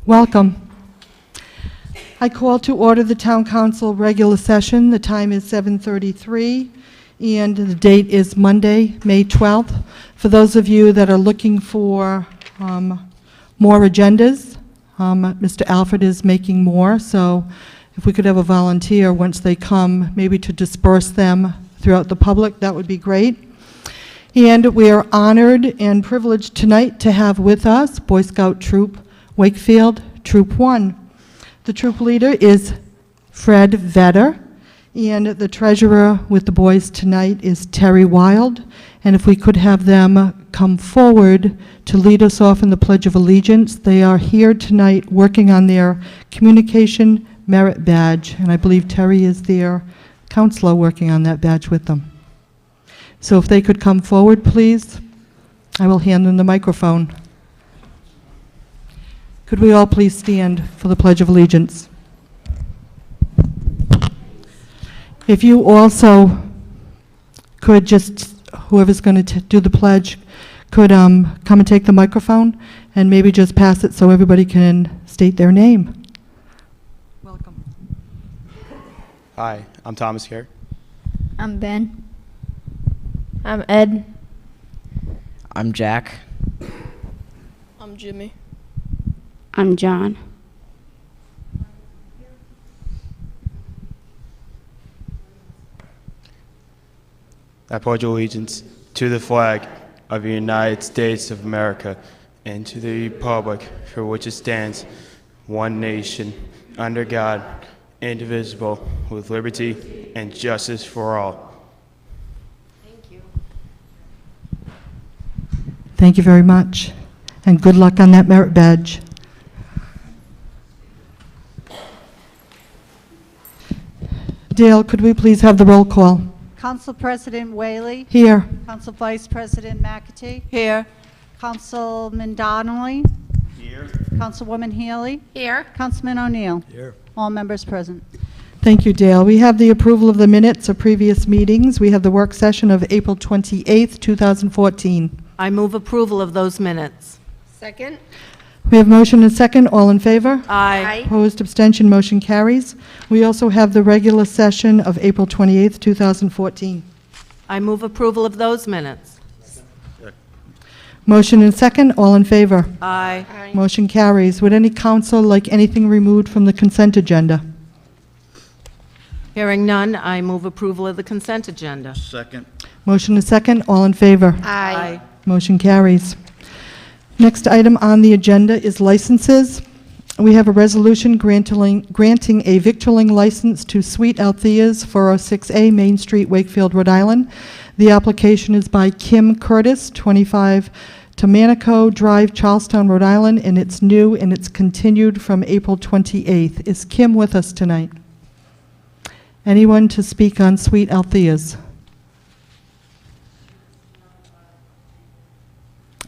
Welcome. I call to order the Town Council regular session. The time is 7:33, and the date is Monday, May 12th. For those of you that are looking for more agendas, Mr. Alfred is making more, so if we could have a volunteer once they come, maybe to disperse them throughout the public, that would be great. And we are honored and privileged tonight to have with us Boy Scout Troop Wakefield, Troop 1. The troop leader is Fred Vetter, and the treasurer with the boys tonight is Terry Wild. And if we could have them come forward to lead us off in the Pledge of Allegiance. They are here tonight working on their communication merit badge, and I believe Terry is their counselor working on that badge with them. So if they could come forward, please, I will hand them the microphone. Could we all please stand for the Pledge of Allegiance? If you also could just, whoever's going to do the pledge, could come and take the microphone and maybe just pass it so everybody can state their name. Welcome. Hi, I'm Thomas here. I'm Ben. I'm Ed. I'm Jack. I'm Jimmy. I'm John. I pledge allegiance to the flag of the United States of America and to the republic for which it stands, one nation, under God, indivisible, with liberty and justice for all. Thank you. Thank you very much, and good luck on that merit badge. Dale, could we please have the roll call? Council President Whaley. Here. Council Vice President McAtee. Here. Councilman Donnelly. Here. Councilwoman Healy. Here. Councilman O'Neill. Here. All members present. Thank you, Dale. We have the approval of the minutes of previous meetings. We have the work session of April 28th, 2014. I move approval of those minutes. Second. We have motion and second. All in favor? Aye. Opposed, abstention, motion carries. We also have the regular session of April 28th, 2014. I move approval of those minutes. Motion and second. All in favor? Aye. Aye. Motion carries. Would any council like anything removed from the consent agenda? Hearing none, I move approval of the consent agenda. Second. Motion and second. All in favor? Aye. Motion carries. Next item on the agenda is licenses. We have a resolution granting a victualling license to Sweet Althea's 406A Main Street, Wakefield, Rhode Island. The application is by Kim Curtis, 25 Tamanico Drive, Charlestown, Rhode Island, and it's new and it's continued from April 28th. Is Kim with us tonight? Anyone to speak on Sweet Althea's?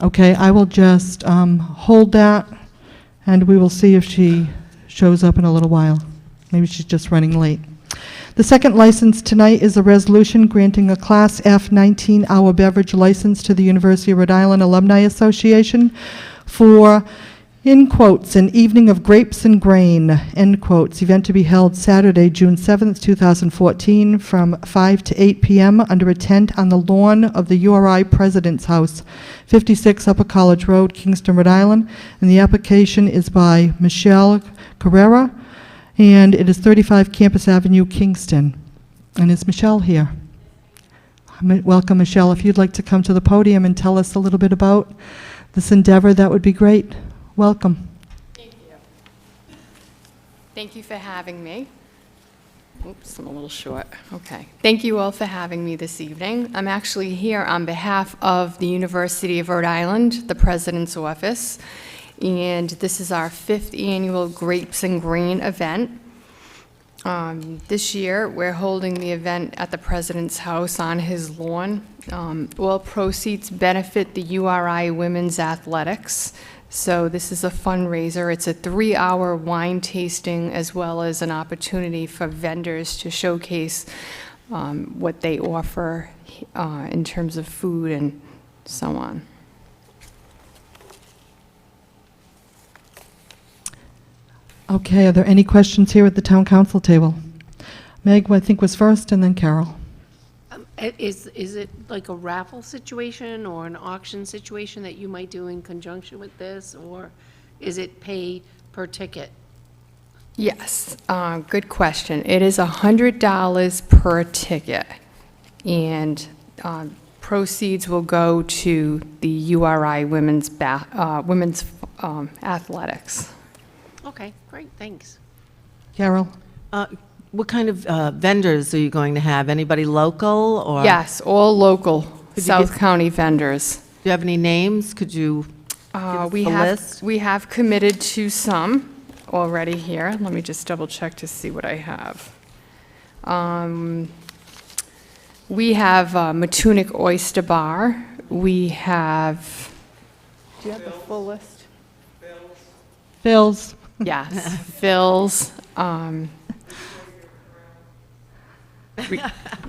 Okay, I will just hold that, and we will see if she shows up in a little while. Maybe she's just running late. The second license tonight is a resolution granting a Class F 19-hour beverage license to the University of Rhode Island Alumni Association for, in quotes, an evening of grapes and grain, end quotes, event to be held Saturday, June 7th, 2014, from 5 to 8 p.m. under a tent on the lawn of the URI President's House, 56 Upper College Road, Kingston, Rhode Island. And the application is by Michelle Carrera, and it is 35 Campus Avenue, Kingston. And is Michelle here? Welcome, Michelle. If you'd like to come to the podium and tell us a little bit about this endeavor, that would be great. Welcome. Thank you. Thank you for having me. Oops, I'm a little short. Okay. Thank you all for having me this evening. I'm actually here on behalf of the University of Rhode Island, the President's Office, and this is our 5th annual Grapes and Grain event. This year, we're holding the event at the President's House on his lawn. All proceeds benefit the URI Women's Athletics. So this is a fundraiser. It's a 3-hour wine tasting as well as an opportunity for vendors to showcase what they offer in terms of food and so on. Okay, are there any questions here at the town council table? Meg, I think, was first, and then Carol. Is it like a raffle situation or an auction situation that you might do in conjunction with this, or is it pay per ticket? Yes, good question. It is $100 per ticket, and proceeds will go to the URI women's athletics. Okay, great, thanks. Carol? What kind of vendors are you going to have? Anybody local, or? Yes, all local you South get- County vendors. Do you have any names? Could you give us We a have list? we have committed to some already here. Let me just double check to see what I have. We have Matunic Oyster Bar. We have. Do you have the full list? Phil's. Yes, Phil's.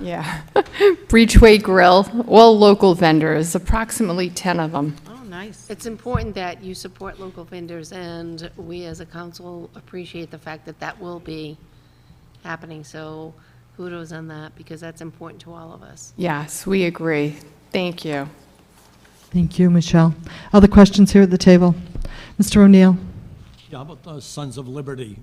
Yeah, Breachway Grill. All local vendors. Approximately 10 of them. Oh, nice. It's important that you support local vendors, and we as a council appreciate the fact that that will be happening, so kudos on that, because that's important to all of us. Yes, we agree. Thank you. Thank you, Michelle. Other questions here at the table? Mr. O'Neill? Yeah, how about the Sons of Liberty?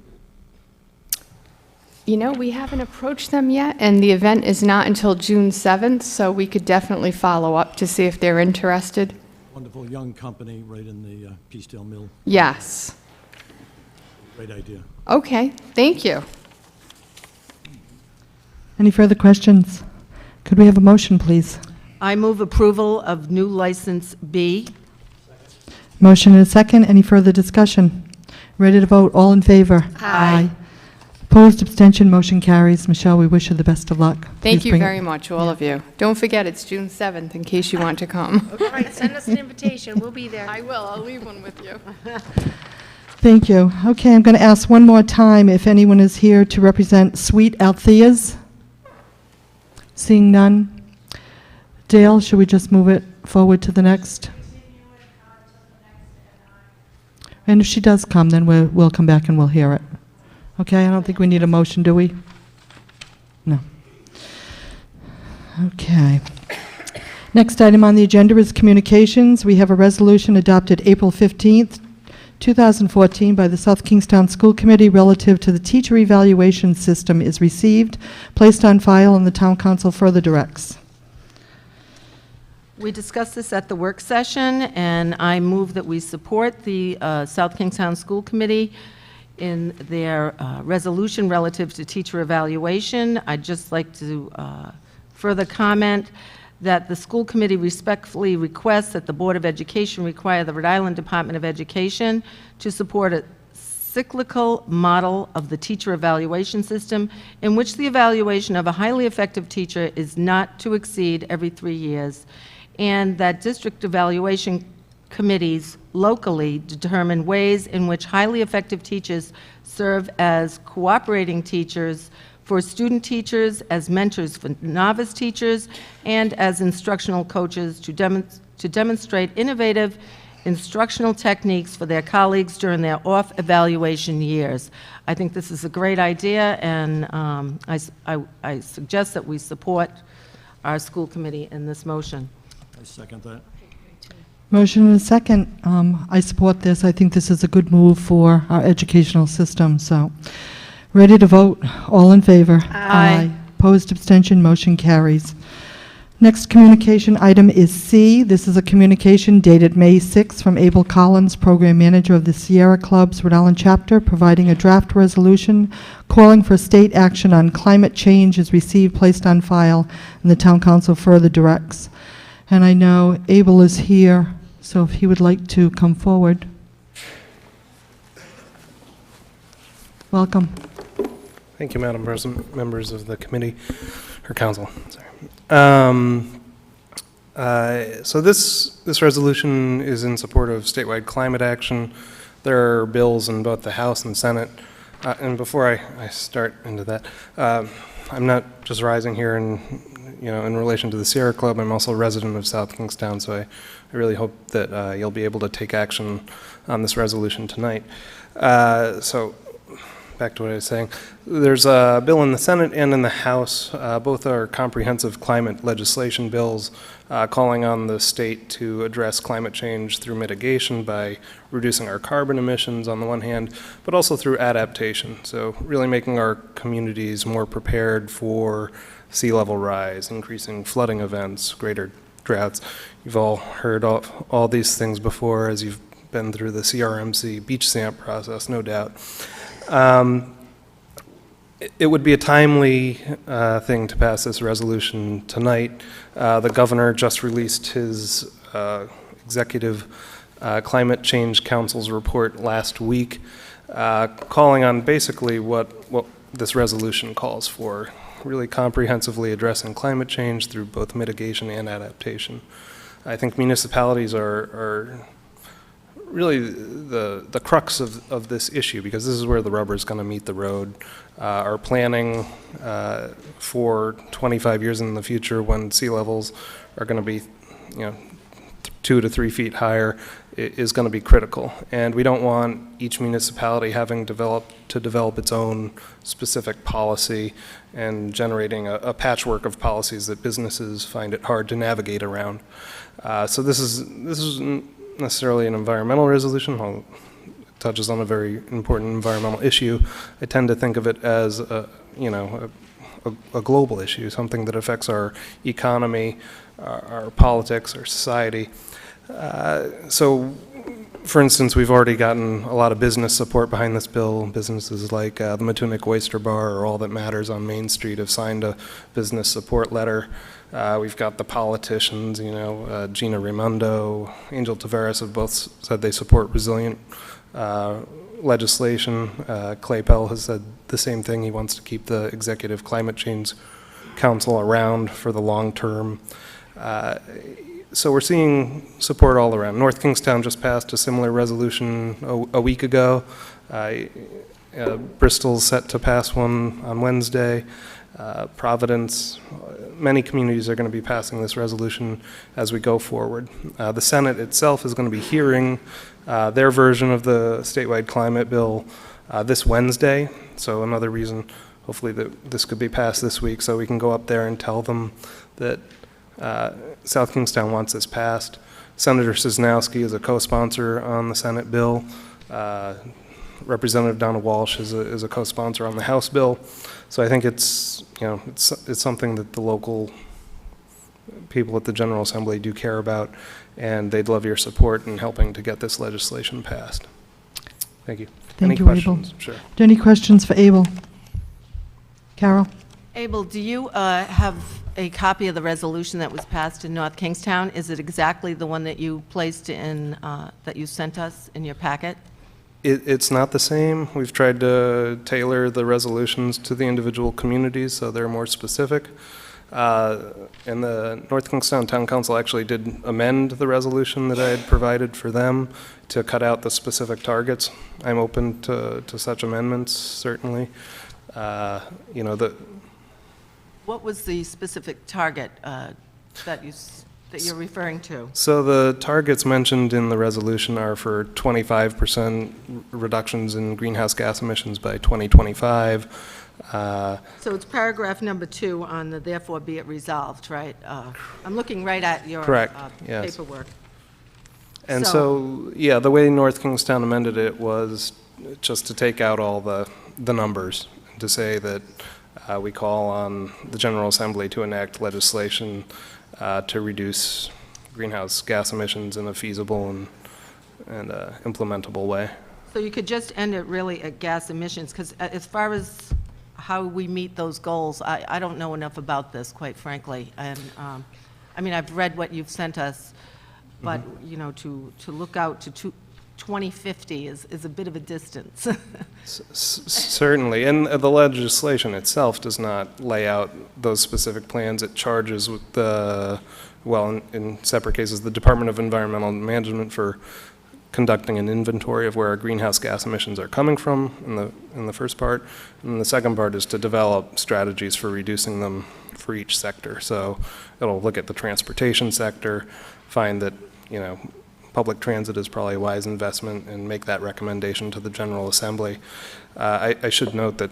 You know, we haven't approached them yet, and the event is not until June 7th, so we could definitely follow up to see if they're interested. Wonderful young company right in the Peacedale Mill. Yes. Great idea. Okay, thank you. Any further questions? Could we have a motion, please? I move approval of new license B. Motion and a second. Any further discussion? Ready to vote? All in favor? Aye. Opposed, abstention, motion carries. Michelle, we wish you the best of luck. Thank Please you bring it- very much, all of you. Don't forget, it's June 7th, in case you want to come. All right, send us an invitation, we'll be there. I will, I'll leave one with you. Thank you. Okay, I'm going to ask one more time if anyone is here to represent Sweet Althea's. Seeing none. Dale, should we just move it forward to the next? And if she does come, then we'll come back and we'll hear it. Okay, I don't think we need a motion, do we? No. Okay. Next item on the agenda is communications. We have a resolution adopted April 15th, 2014 by the South Kingstown School Committee relative to the teacher evaluation system is received, placed on file, and the town council further directs. We discussed this at the work session, and I move that we support the South Kingstown School Committee in their resolution relative to teacher evaluation. I'd just like to further comment that the school committee respectfully requests that the Board of Education require the Rhode Island Department of Education to support a cyclical model of the teacher evaluation system in which the evaluation of a highly effective teacher is not to exceed every 3 years, and that district evaluation committees locally determine ways in which highly effective teachers serve as cooperating teachers for student teachers, as mentors for novice teachers, and as instructional coaches to demonstrate innovative instructional techniques for their colleagues during their off-evaluation years. I think this is a great idea, and I suggest that we support our school committee in this motion. I second that. Motion and a second. I support this. I think this is a good move for our educational system, so. Ready to vote? All in favor? Aye. Opposed, abstention, motion carries. Next communication item is C. This is a communication dated May 6 from Abel Collins, Program Manager of the Sierra Club's Rhode Island chapter, providing a draft resolution calling for state action on climate change is received, placed on file, and the town council further directs. And I know Abel is here, so if he would like to come forward. Welcome. Thank you, Madam President, members of the committee, or council, sorry. So this resolution is in support of statewide climate action. There are bills in both the House and Senate. And before I start into that, I'm not just rising here in relation to the Sierra Club. I'm also a resident of South Kingstown, so I really hope that you'll be able to take action on this resolution tonight. So back to what I was saying. There's a bill in the Senate and in the House. Both are comprehensive climate legislation bills calling on the state to address climate change through mitigation by reducing our carbon emissions on the one hand, but also through adaptation. So really making our communities more prepared for sea level rise, increasing flooding events, greater droughts. You've all heard all these things before as you've been through the CRMC beach stamp process, no doubt. It would be a timely thing to pass this resolution tonight. The governor just released his executive climate change council's report last week, calling on basically what this resolution calls for, really comprehensively addressing climate change through both mitigation and adaptation. I think municipalities are really the crux of this issue, because this is where the rubber is going to meet the road. Our planning for 25 years in the future, when sea levels are going to be, 2 to 3 feet higher, is going to be critical. And we don't want each municipality having to develop its own specific policy and generating a patchwork of policies that businesses find it hard to navigate around. So this isn't necessarily an environmental resolution, although it touches on a very important environmental issue. I tend to think of it as a global issue, something that affects our economy, our politics, our society. So, for instance, we've already gotten a lot of business support behind this bill. Businesses like the Matunic Oyster Bar or All That Matters on Main Street have signed a business support letter. We've got the politicians, Gina Raimondo, Angel Tavares have both said they support resilient legislation. Clay Pell has said the same thing. He wants to keep the Executive Climate Change Council around for the long term. So we're seeing support all around. North Kingstown just passed a similar resolution a week ago. Bristol's set to pass one on Wednesday. Providence, many communities are going to be passing this resolution as we go forward. The Senate itself is going to be hearing their version of the statewide climate bill this Wednesday. So another reason, hopefully, that this could be passed this week, so we can go up there and tell them that South Kingstown wants this passed. Senator Cisnowski is a co-sponsor on the Senate bill. Representative Donna Walsh is a co-sponsor on the House bill. So I think it's something that the local people at the General Assembly do care about, and they'd love your support in helping to get this legislation passed. Thank you. Thank Any you, questions? Abel. Sure. Are there any questions for Abel? Carol? Abel, do you have a copy of the resolution that was passed in North Kingstown? Is it exactly the one that you placed in, that you sent us in your packet? It's not the same. We've tried to tailor the resolutions to the individual communities so they're more specific. And the North Kingstown Town Council actually did amend the resolution that I had provided for them to cut out the specific targets. I'm open to such amendments, certainly. What was the specific target that you're referring to? So the targets mentioned in the resolution are for 25% reductions in greenhouse gas emissions by 2025. So it's paragraph number 2 on the therefore be it resolved, right? I'm looking right at your Correct, yes. paperwork. And so, yeah, the way North Kingstown amended it was just to take out all the numbers, and to say that we call on the General Assembly to enact legislation to reduce greenhouse gas emissions in a feasible and implementable way. So you could just end it really at gas emissions, because as far as how we meet those goals, I don't know enough about this, quite frankly. And I mean, I've read what you've sent us, but to look out to 2050 is a bit of a distance. Certainly, and the legislation itself does not lay out those specific plans. It charges with in separate cases, the Department of Environmental Management for conducting an inventory of where our greenhouse gas emissions are coming from in the first part, and the second part is to develop strategies for reducing them for each sector. So it'll look at the transportation sector, find that public transit is probably a wise investment and make that recommendation to the General Assembly. I should note that,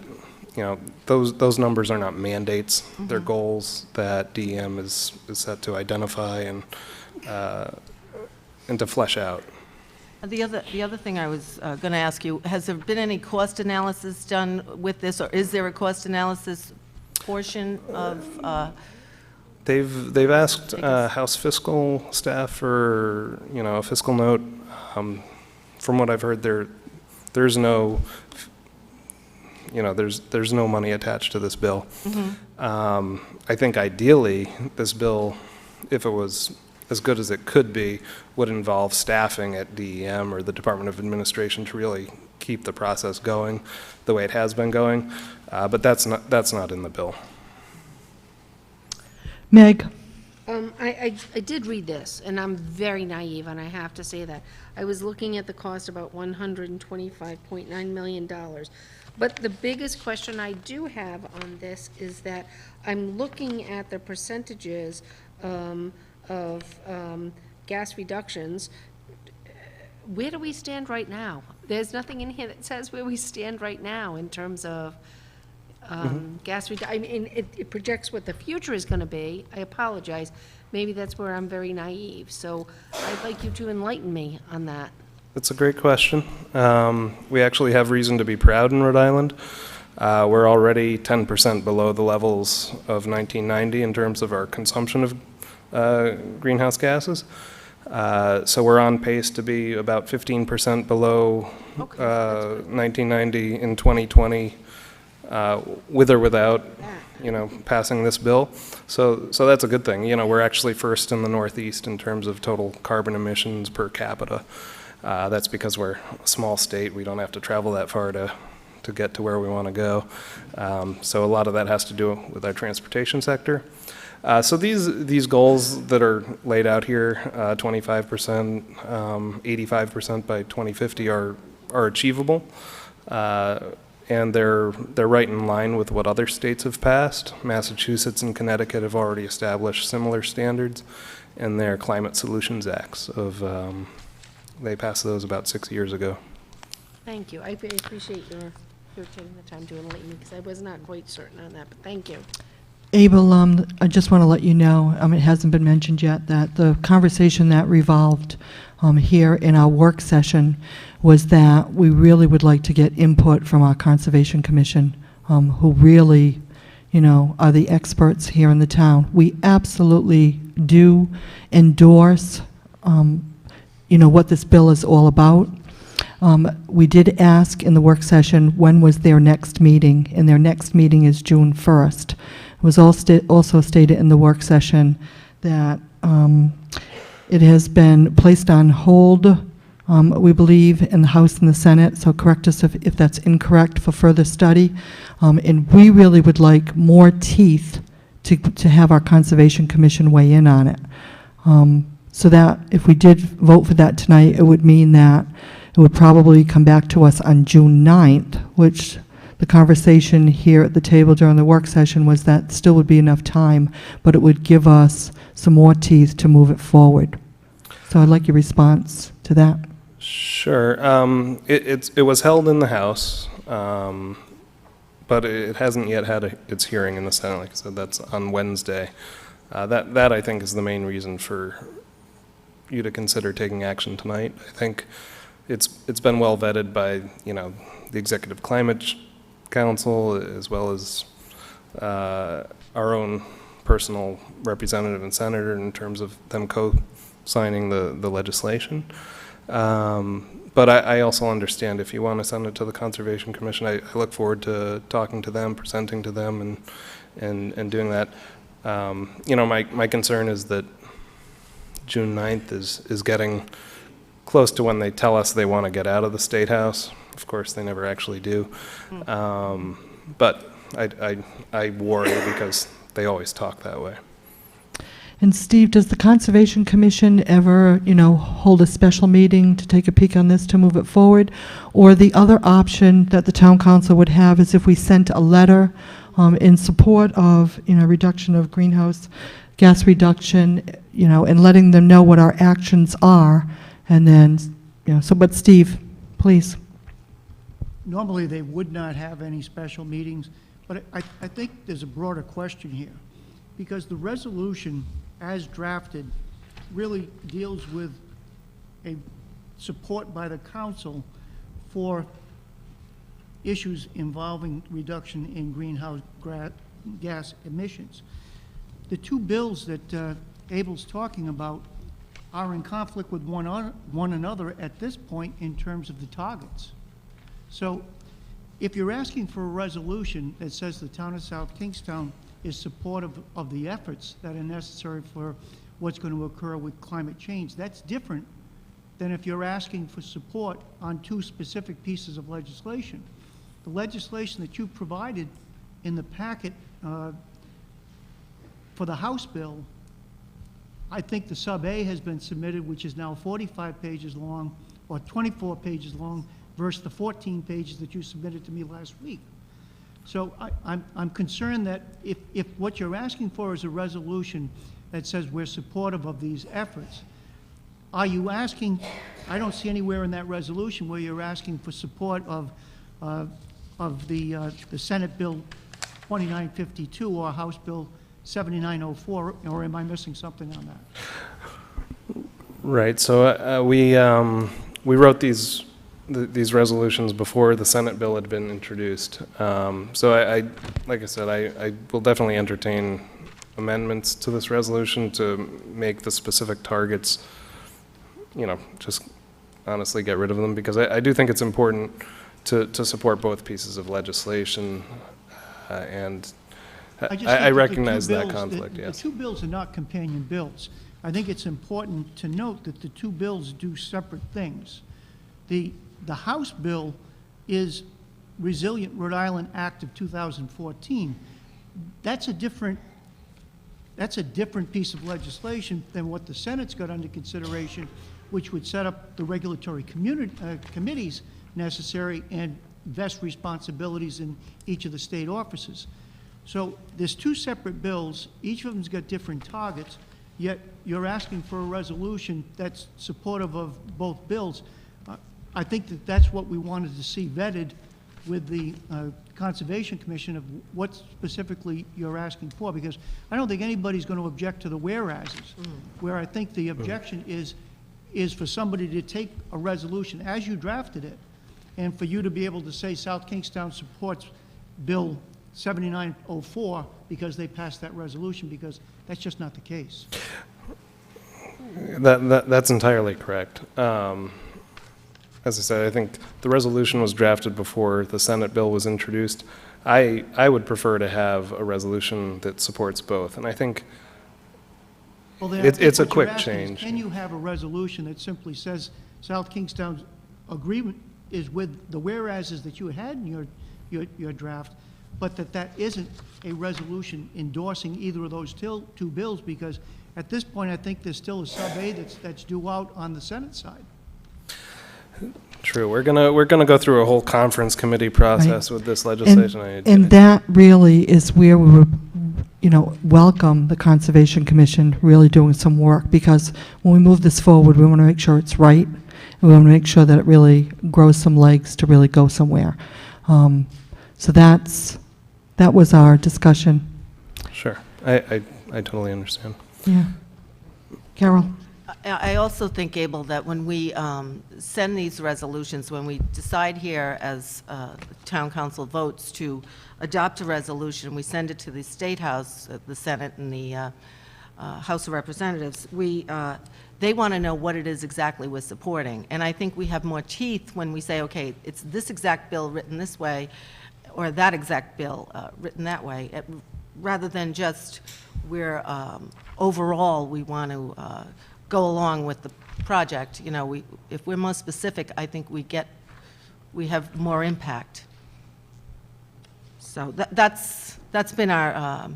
you know, those numbers are not mandates. They're goals that DEM is set to identify and to flesh out. The other thing I was going to ask you, has there been any cost analysis done with this, or is there a cost analysis portion of? They've asked House fiscal staff for, you know, a fiscal note. From what I've heard, there's no, you know, there's no money attached to this bill. I think ideally this bill, if it was as good as it could be, would involve staffing at DEM or the Department of Administration to really keep the process going the way it has been going. But that's not in the bill. Meg? I did read this, and I'm very naive, and I have to say that. I was looking at the cost, about $125.9 million. But the biggest question I do have on this is that I'm looking at the percentages of gas reductions. Where do we stand right now? There's nothing in here that says where we stand right now in terms of gas reduction. I mean, it projects what the future is going to be. I apologize. Maybe that's where I'm very naive. So I'd like you to enlighten me on that. That's a great question. We actually have reason to be proud in Rhode Island. We're already 10% below the levels of 1990 in terms of our consumption of greenhouse gases. So we're on pace to be about 15% below 1990 in 2020, with or without, you know, passing this bill. So that's a good thing. You know, we're actually first in the Northeast in terms of total carbon emissions per capita. That's because we're a small state. We don't have to travel that far to get to where we want to go. So a lot of that has to do with our transportation sector. So these goals that are laid out here, 25%, 85% by 2050, are achievable, and they're right in line with what other states have passed. Massachusetts and Connecticut have already established similar standards in their Climate Solutions Acts. They passed those about 6 years ago. Thank you. I appreciate your taking the time to enlighten me, because I was not quite certain on that, but thank you. Abel, I just want to let you know, it hasn't been mentioned yet, that the conversation that revolved here in our work session was that we really would like to get input from our Conservation Commission, who really, you know, are the experts here in the town. We absolutely do endorse, you know, what this bill is all about. We did ask in the work session when was their next meeting, and their next meeting is June 1st. It was also stated in the work session that it has been placed on hold, we believe, in the House and the Senate, so correct us if that's incorrect, for further study. And we really would like more teeth to have our Conservation Commission weigh in on it. So that if we did vote for that tonight, it would mean that it would probably come back to us on June 9th, which the conversation here at the table during the work session was that still would be enough time, but it would give us some more teeth to move it forward. So I'd like your response to that. Sure. It was held in the House, but it hasn't yet had its hearing in the Senate. Like I said, that's on Wednesday. That I think is the main reason for you to consider taking action tonight. I think it's been well vetted by, you know, the Executive Climate Council, as well as our own personal representative and senator, in terms of them co-signing the legislation. But I also understand if you want to send it to the Conservation Commission, I look forward to talking to them, presenting to them, and doing that. You know, my concern is that June 9th is getting close to when they tell us they want to get out of the State House. Of course, they never actually do. But I worry because they always talk that way. And Steve, does the Conservation Commission ever, you know, hold a special meeting to take a peek on this to move it forward? Or the other option that the town council would have is if we sent a letter in support of, you know, reduction of greenhouse gas reduction, you know, and letting them know what our actions are, And then, but Steve, please. Normally, they would not have any special meetings, but I think there's a broader question here, because the resolution, as drafted, really deals with a support by the council for issues involving reduction in greenhouse gas emissions. The two bills that Abel's talking about are in conflict with one another at this point in terms of the targets. So if you're asking for a resolution that says the town of South Kingstown is supportive of the efforts that are necessary for what's going to occur with climate change, that's different than if you're asking for support on two specific pieces of legislation. The legislation that you provided in the packet for the House bill, I think the sub-A has been submitted, which is now 45 pages long, or 24 pages long, versus the 14 pages that you submitted to me last week. So I'm concerned that if what you're asking for is a resolution that says we're supportive of these efforts, are you asking, I don't see anywhere in that resolution where you're asking for support of the Senate Bill 2952 or House Bill 7904, or am I missing something on that? Right, so we wrote these resolutions before the Senate bill had been introduced. So like I said, I will definitely entertain amendments to this resolution to make the specific targets, just honestly get rid of them, because I do think it's important to support both pieces of legislation, and I recognize that conflict, yes. The two bills are not companion bills. I think it's important to note that the two bills do separate things. The House bill is Resilient Rhode Island Act of 2014. That's a different piece of legislation than what the Senate's got under consideration, which would set up the regulatory committees necessary and vest responsibilities in each of the state offices. So there's two separate bills. Each of them's got different targets, yet you're asking for a resolution that's supportive of both bills. I think that that's what we wanted to see vetted with the Conservation Commission, of what specifically you're asking for, because I don't think anybody's going to object to the whereases. Where I think the objection is for somebody to take a resolution as you drafted it, and for you to be able to say South Kingstown supports Bill 7904 because they passed that resolution, because that's just not the case. That's entirely correct. As I said, I think the resolution was drafted before the Senate bill was introduced. I would prefer to have a resolution that supports both, and I think it's a quick change. Can you have a resolution that simply says South Kingstown's agreement is with the whereases that you had in your draft, but that isn't a resolution endorsing either of those two bills, because at this point I think there's still a sub-A that's due out on the Senate side. True. We're gonna go through a whole conference committee process with this legislation. And that really is where we would, welcome the Conservation Commission really doing some work, because when we move this forward, we want to make sure it's right, and we want to make sure that it really grows some legs to really go somewhere. So that was our discussion. Sure. I totally understand. Yeah. Carol? I also think, Abel, that when we send these resolutions, when we decide here as town council votes to adopt a resolution, we send it to the State House, the Senate, and the House of Representatives, they want to know what it is exactly we're supporting. And I think we have more teeth when we say, okay, it's this exact bill written this way, or that exact bill written that way, rather than just we're, overall, we want to go along with the project. If we're more specific, I think we have more impact. So that's been our,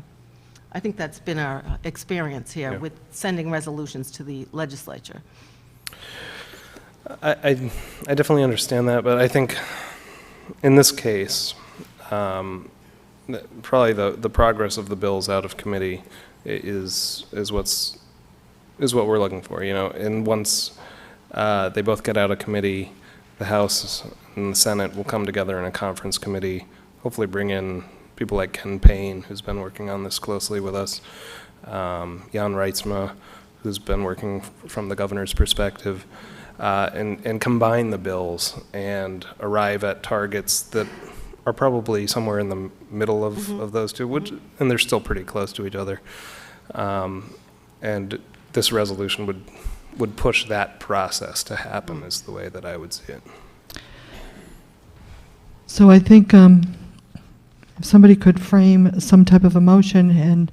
I think that's been our experience here with sending resolutions to the legislature. I definitely understand that, but I think in this case, probably the progress of the bills out of committee is what we're looking for, and once They both get out of committee. The House and the Senate will come together in a conference committee, hopefully bring in people like Ken Payne, who's been working on this closely with us, Jan Reitzma, who's been working from the governor's perspective, and combine the bills and arrive at targets that are probably somewhere in the middle of those two, and they're still pretty close to each other. And this resolution would push that process to happen, is the way that I would see it. So I think if somebody could frame some type of a motion, and,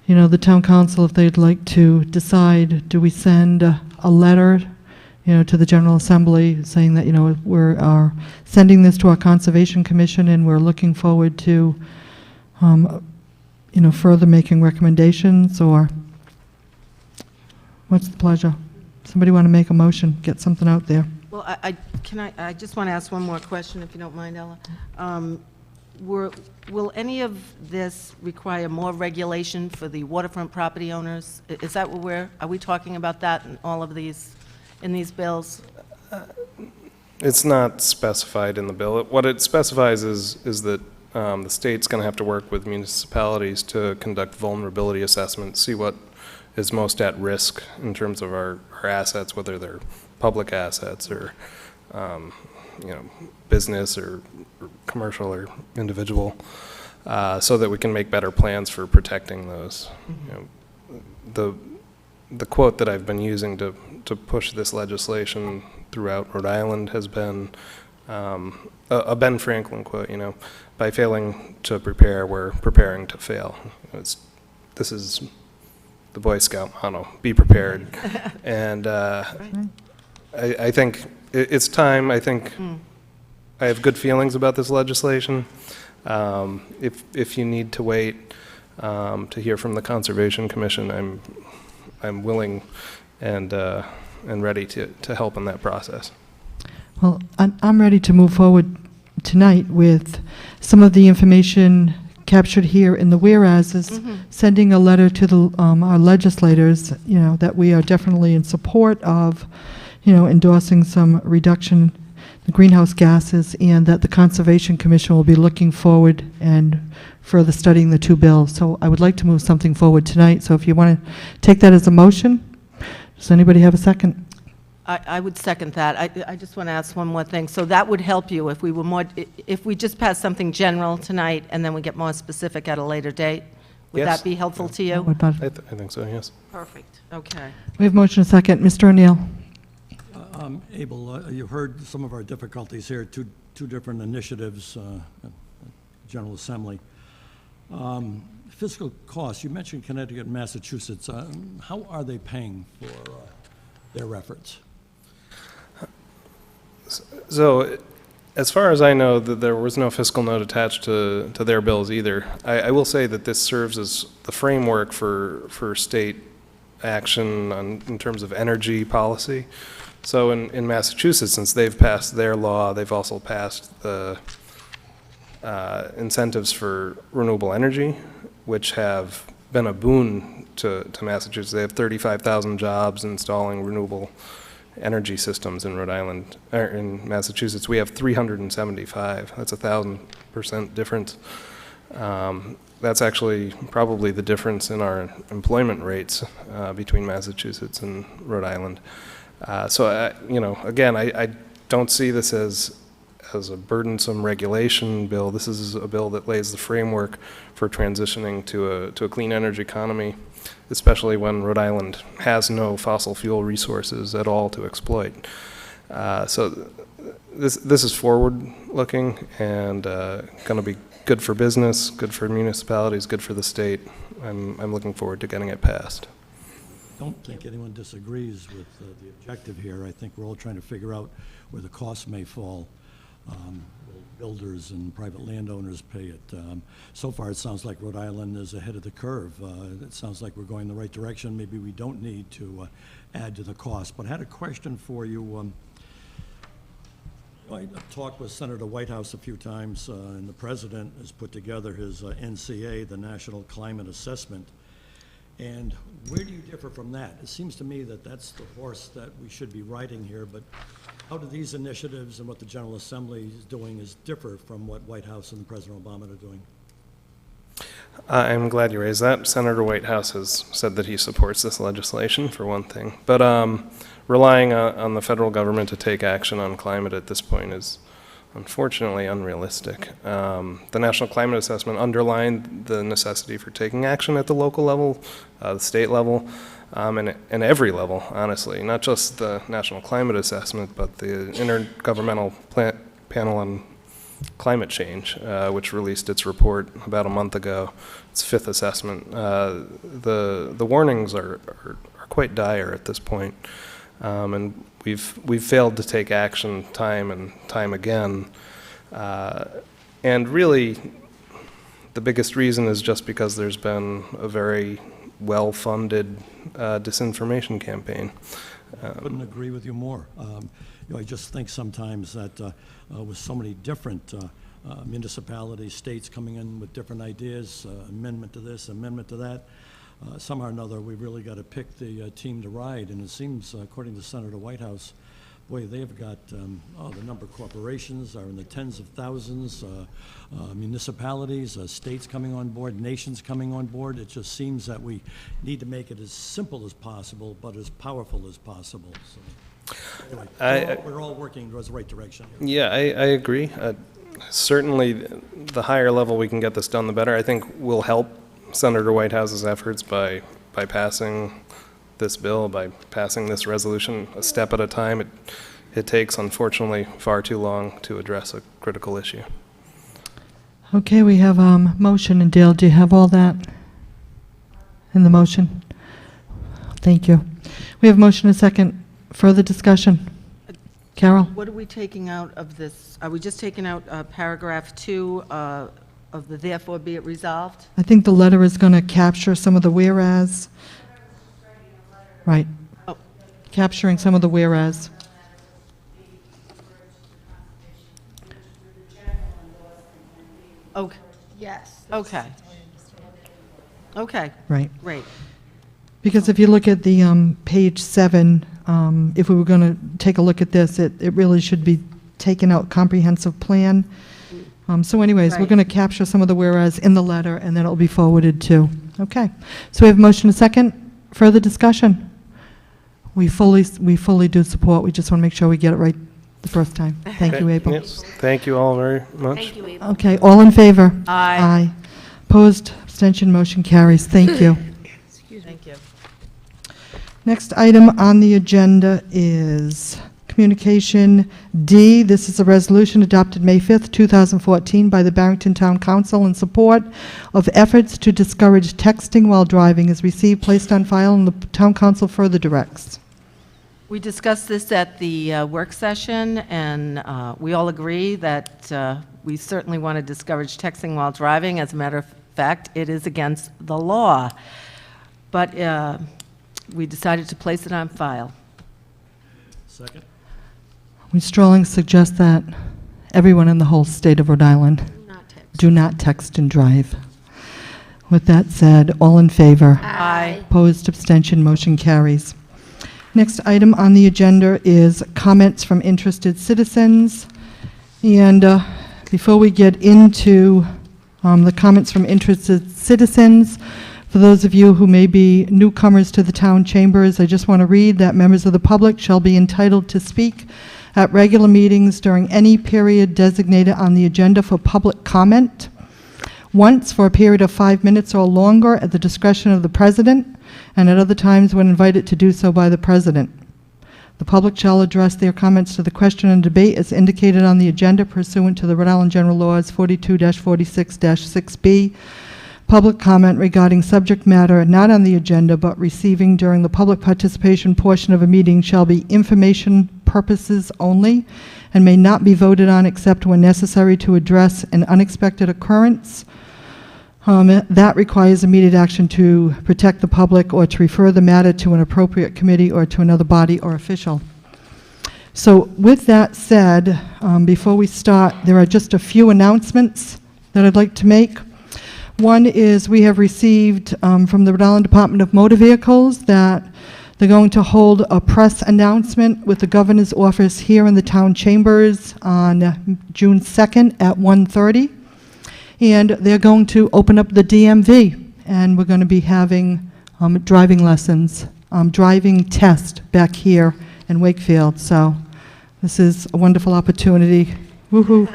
you know, the town council, if they'd like to decide, do we send a letter, you know, to the General Assembly saying that, you know, we're sending this to our Conservation Commission and we're looking forward to, you know, further making recommendations, or what's the pleasure? Somebody want to make a motion, get something out there? Well, I just want to ask one more question, if you don't mind, Ella. Will any of this require more regulation for the waterfront property owners? Is that what are we talking about that in all of these, in these bills? It's not specified in the bill. What it specifies is that the state's going to have to work with municipalities to conduct vulnerability assessments, see what is most at risk in terms of our assets, whether they're public assets or you know, business or commercial or individual, so that we can make better plans for protecting those. You know, the quote that I've been using to push this legislation throughout Rhode Island has been a Ben Franklin quote. You know, by failing to prepare, we're preparing to fail. This is the Boy Scout motto: be prepared. And I think it's time. I think I have good feelings about this legislation. If you need to wait to hear from the Conservation Commission, I'm willing and ready to help in that process. Well, I'm ready to move forward tonight with some of the information captured here in the whereases, sending a letter to our legislators, you know, that we are definitely in support of, you know, endorsing some reduction in the greenhouse gases, and that the Conservation Commission will be looking forward and further studying the two bills. So I would like to move something forward tonight. So if you want to take that as a motion, does anybody have a second? I would second that. I just want to ask one more thing. So that would help you if we were more, if we just passed something general tonight and then we get more specific at a later date? Would Yes. that be helpful to you? What about, I think so, yes. Perfect. Okay. we have motion and second. Mr. O'Neill? Abel, you heard some of our difficulties here, two different initiatives, General Assembly. Fiscal costs, you mentioned Connecticut and Massachusetts. How are they paying for their efforts? So, as far as I know, there was no fiscal note attached to their bills either. I will say that this serves as the framework for state action in terms of energy policy. So in Massachusetts, since they've passed their law, they've also passed the incentives for renewable energy, which have been a boon to Massachusetts. They have 35,000 jobs installing renewable energy systems in Rhode Island, or in Massachusetts. We have 375. That's 1,000% difference. That's actually probably the difference in our employment rates between Massachusetts and Rhode Island. So, you know, again, I don't see this as a burdensome regulation bill. This is a bill that lays the framework for transitioning to a clean energy economy, especially when Rhode Island has no fossil fuel resources at all to exploit. So this is forward-looking and going to be good for business, good for municipalities, good for the state. I'm looking forward to getting it passed. I don't think anyone disagrees with the objective here. I think we're all trying to figure out where the costs may fall. Will builders and private landowners pay it? So far, it sounds like Rhode Island is ahead of the curve. It sounds like we're going in the right direction. Maybe we don't need to add to the cost. But I had a question for you. I've talked with Senator Whitehouse a few times, and the president has put together his NCA, the National Climate Assessment. And where do you differ from that? It seems to me that that's the horse that we should be riding here, but how do these initiatives and what the General Assembly is doing is differ from what White House and President Obama are doing? I'm glad you raised that. Senator Whitehouse has said that he supports this legislation, for one thing. But relying on the federal government to take action on climate at this point is unfortunately unrealistic. The National Climate Assessment underlined the necessity for taking action at the local level, the state level, and every level, honestly. Not just the National Climate Assessment, but the Intergovernmental Panel on Climate Change, which released its report about a month ago, its fifth assessment. The warnings are quite dire at this point, and we've failed to take action time and time again. And really, the biggest reason is just because there's been a very well-funded disinformation campaign. Couldn't agree with you more. I just think sometimes that with so many different municipalities, states coming in with different ideas, amendment to this, amendment to that, somehow or another, we've really got to pick the team to ride. And it seems, according to Senator Whitehouse, boy, they've got, the number of corporations are in the tens of thousands, municipalities, states coming on board, nations coming on board. It just seems that we need to make it as simple as possible, but as powerful as possible. So, anyway, we're all working towards the right direction here. Yeah, I agree. Certainly, the higher level we can get this done, the better. I think we'll help Senator Whitehouse's efforts by passing this bill, by passing this resolution a step at a time. It takes, unfortunately, far too long to address a critical issue. Okay, we have motion, and Dale, do you have all that in the motion? Thank you. We have motion and second. Further discussion? Carol? What are we taking out of this? Are we just taking out paragraph 2 of the therefore be it resolved? I think the letter is going to capture some of the whereas. Right. Oh. Capturing some of the whereas. Okay. Yes. Okay. Okay, Right. great. Because if you look at the page 7, if we were going to take a look at this, it really should be taken out comprehensive plan. So anyways, we're Right. going to capture some of the whereas in the letter, and then it'll be forwarded to. Okay. So we have motion and second. Further discussion? We fully do support. We just want to make sure we get it right the first time. Thank you, Okay, April. Yes, thank you all very much. Thank you, Abel. Okay, all in favor? Aye. Aye. Opposed? Abstention? Motion carries. Thank you. Thank you. Next item on the agenda is Communication D. This is a resolution adopted May 5th, 2014 by the Barrington Town Council in support of efforts to discourage texting while driving is received, placed on file, and the Town Council further directs. We discussed this at the work session, and we all agree that we certainly want to discourage texting while driving. As a matter of fact, it is against the law. But we decided to place it on file. Second? We strongly suggest that everyone in the whole state of Rhode Island Not text. do not text and drive. With that said, all in favor? Aye. Opposed, abstention, motion carries. Next item on the agenda is comments from interested citizens. And before we get into the comments from interested citizens, for those of you who may be newcomers to the town chambers, I just want to read that members of the public shall be entitled to speak at regular meetings during any period designated on the agenda for public comment, once for a period of 5 minutes or longer at the discretion of the president, and at other times when invited to do so by the president. The public shall address their comments to the question and debate as indicated on the agenda pursuant to the Rhode Island General Laws 42-46-6B. Public comment regarding subject matter not on the agenda but receiving during the public participation portion of a meeting shall be information purposes only and may not be voted on except when necessary to address an unexpected occurrence that requires immediate action to protect the public or to refer the matter to an appropriate committee or to another body or official. So with that said, before we start, there are just a few announcements that I'd like to make. One is we have received from the Rhode Island Department of Motor Vehicles that they're going to hold a press announcement with the governor's office here in the town chambers on June 2nd at 1:30. And they're going to open up the DMV, and we're going to be having driving lessons, driving test back here in Wakefield. So this is a wonderful opportunity. Woo-hoo.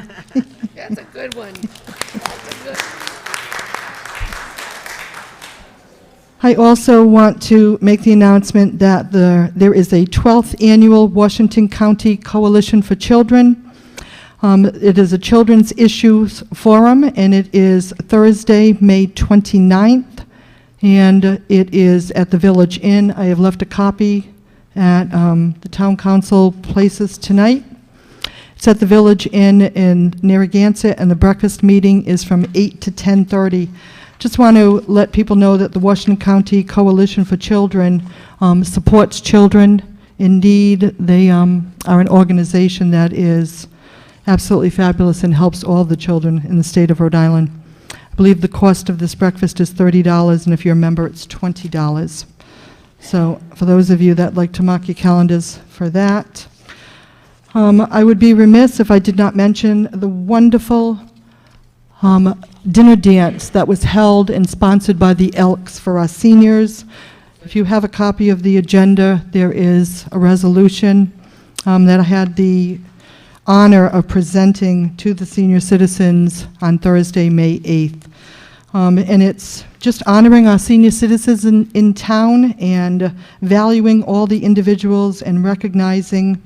That's a good one. That's a good. I also want to make the announcement that there is a 12th Annual Washington County Coalition for Children. It is a children's issues forum, and it is Thursday, May 29th, and it is at the Village Inn. I have left a copy at the Town Council places tonight. It's at the Village Inn in Narragansett, and the breakfast meeting is from 8 to 10:30. Just want to let people know that the Washington County Coalition for Children supports children. Indeed, they are an organization that is absolutely fabulous and helps all the children in the state of Rhode Island. I believe the cost of this breakfast is $30, and if you're a member, it's $20. So for those of you that like to mark your calendars for that. I would be remiss if I did not mention the wonderful dinner dance that was held and sponsored by the Elks for our seniors. If you have a copy of the agenda, there is a resolution that I had the honor of presenting to the senior citizens on Thursday, May 8th. And it's just honoring our senior citizens in town and valuing all the individuals and recognizing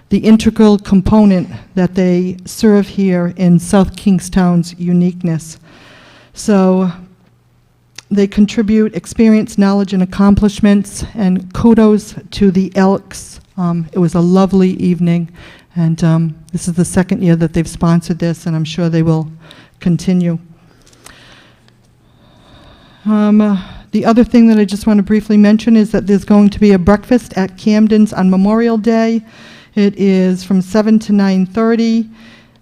the integral component that they serve here in South Kingstown's uniqueness. So they contribute experience, knowledge, and accomplishments, and kudos to the Elks. It was a lovely evening, and this is the second year that they've sponsored this, and I'm sure they will continue. The other thing that I just want to briefly mention is that there's going to be a breakfast at Camden's on Memorial Day. It is from 7 to 9:30.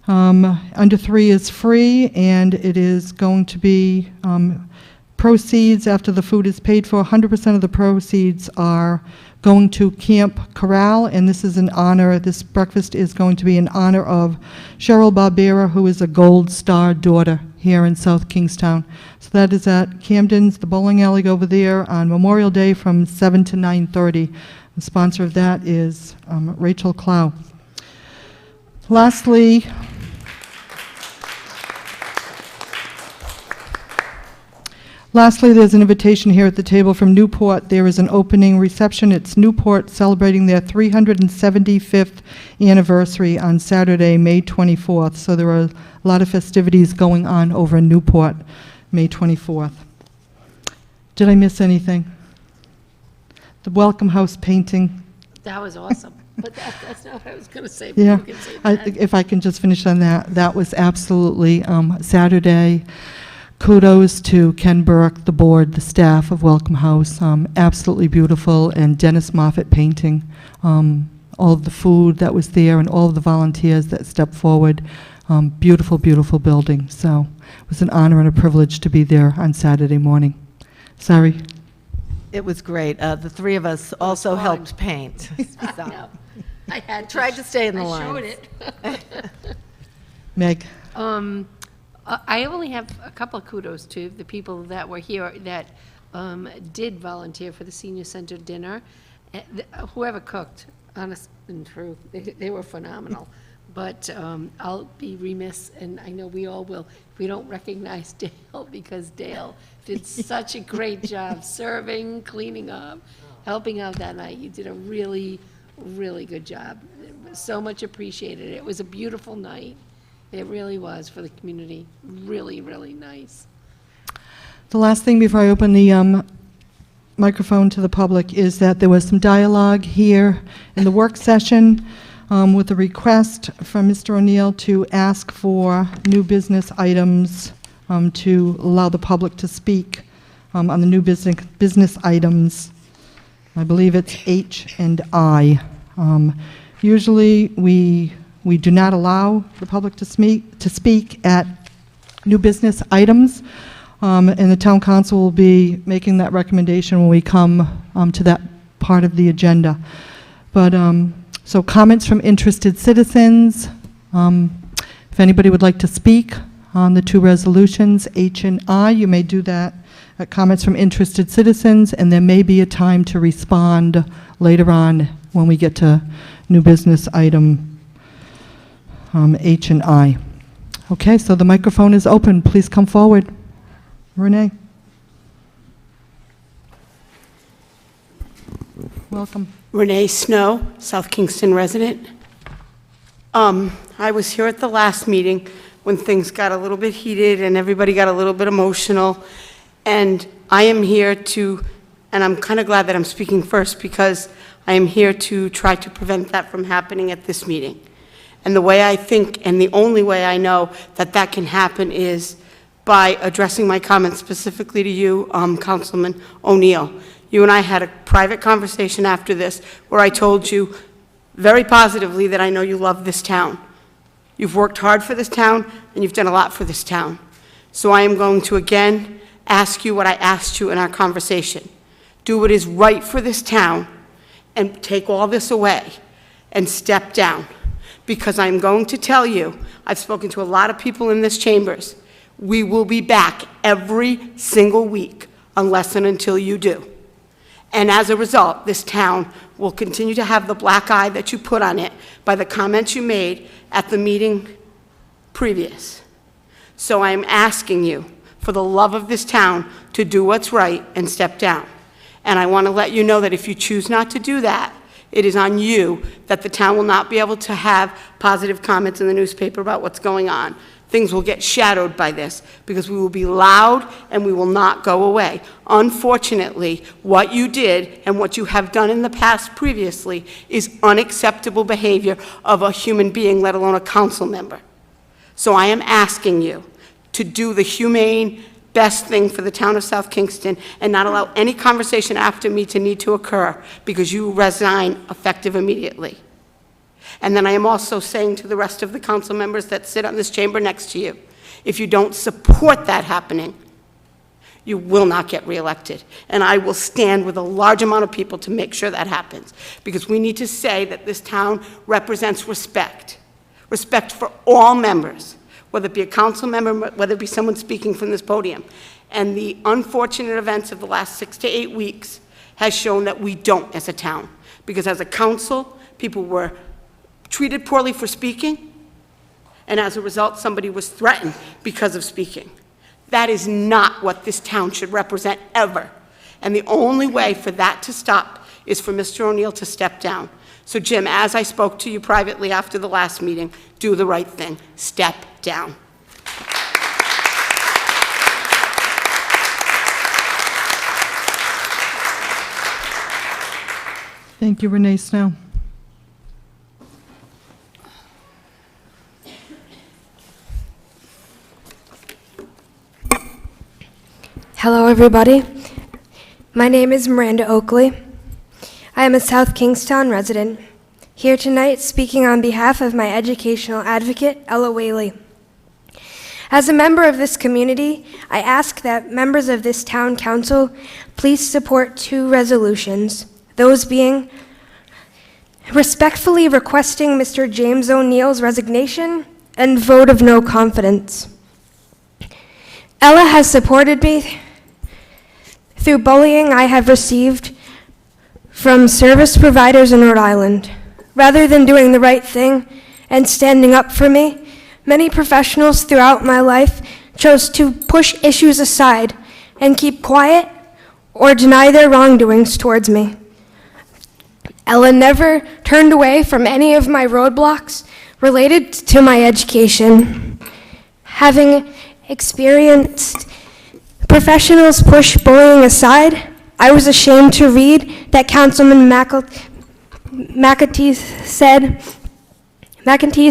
Under 3 is free, and it is going to be proceeds after the food is paid for. 100% of the proceeds are going to Camp Corral, and this is in honor, this breakfast is going to be in honor of Cheryl Barbera, who is a Gold Star daughter here in South Kingstown. So that is at Camden's, the bowling alley over there, on Memorial Day from 7 to 9:30. The sponsor of that is Rachel Clow. Lastly, there's an invitation here at the table from Newport. There is an opening reception. It's Newport celebrating their 375th anniversary on Saturday, May 24th. So there are a lot of festivities going on over in Newport, May 24th. Did I miss anything? The Welcome House painting. That was awesome. But that's not what I was going to say. But Yeah, you can say that. if I can just finish on that, that was absolutely Saturday. Kudos to Ken Burke, the board, the staff of Welcome House. Absolutely beautiful, and Dennis Moffett painting. All of the food that was there and all of the volunteers that stepped forward. Beautiful, beautiful building. So it was an honor and a privilege to be there on Saturday morning. Sorry. It was great. The three of us also fun. helped paint. So, No, I had tried to stay in the I showed lines. it. Meg. I only have a couple of kudos to the people that were here that did volunteer for the senior center dinner. Whoever cooked, honest and true, they were phenomenal. But I'll be remiss, and I know we all will, if we don't recognize Dale, because Dale did such a great job serving, cleaning up, helping out that night. You did a really, really good job. It was so much appreciated. It was a beautiful night. It really was for the community. Really, really nice. The last thing before I open the microphone to the public is that there was some dialogue here in the work session with a request from Mr. O'Neill to ask for new business items to allow the public to speak on the new business items. I believe it's H and I. Usually we do not allow the public to speak at new business items. And the town council will be making that recommendation when we come to that part of the agenda. But, so comments from interested citizens. If anybody would like to speak on the two resolutions, H and I, you may do that at comments from interested citizens, and there may be a time to respond later on when we get to new business item H and I. Okay, so the microphone is open. Please come forward. Renee. Welcome. Renee Snow, South Kingston resident. I was here at the last meeting when things got a little bit heated and everybody got a little bit emotional. And I am here to, and I'm kind of glad that I'm speaking first because I am here to try to prevent that from happening at this meeting. And the way I think, and the only way I know that that can happen is by addressing my comments specifically to you, Councilman O'Neill. You and I had a private conversation after this where I told you very positively that I know you love this town. You've worked hard for this town, and you've done a lot for this town. So I am going to again ask you what I asked you in our conversation. Do what is right for this town and take all this away and step down. Because I'm going to tell you, I've spoken to a lot of people in this chambers, we will be back every single week unless and until you do. And as a result, this town will continue to have the black eye that you put on it by the comments you made at the meeting previous. So I'm asking you, for the love of this town, to do what's right and step down. And I want to let you know that if you choose not to do that, it is on you that the town will not be able to have positive comments in the newspaper about what's going on. Things will get shadowed by this because we will be loud and we will not go away. Unfortunately, what you did and what you have done in the past previously is unacceptable behavior of a human being, let alone a council member. So I am asking you to do the humane, best thing for the town of South Kingston and not allow any conversation after me to need to occur because you resign effective immediately. And then I am also saying to the rest of the council members that sit on this chamber next to you, if you don't support that happening, you will not get reelected. And I will stand with a large amount of people to make sure that happens. Because we need to say that this town represents respect. Respect for all members, whether it be a council member, whether it be someone speaking from this podium. And the unfortunate events of the last 6 to 8 weeks has shown that we don't as a town. Because as a council, people were treated poorly for speaking, and as a result, somebody was threatened because of speaking. That is not what this town should represent ever. And the only way for that to stop is for Mr. O'Neill to step down. So Jim, as I spoke to you privately after the last meeting, do the right thing. Step down. Thank you, Renee Snow. Hello, everybody. My name is Miranda Oakley. I am a South Kingstown resident, here tonight speaking on behalf of my educational advocate, Ella Whaley. As a member of this community, I ask that members of this town council please support 2 resolutions, those being respectfully requesting Mr. James O'Neill's resignation and vote of no confidence. Ella has supported me through bullying I have received from service providers in Rhode Island. Rather than doing the right thing and standing up for me, many professionals throughout my life chose to push issues aside and keep quiet or deny their wrongdoings towards me. Ella never turned away from any of my roadblocks related to my education. Having experienced professionals push bullying aside, I was ashamed to read that Councilman McEntee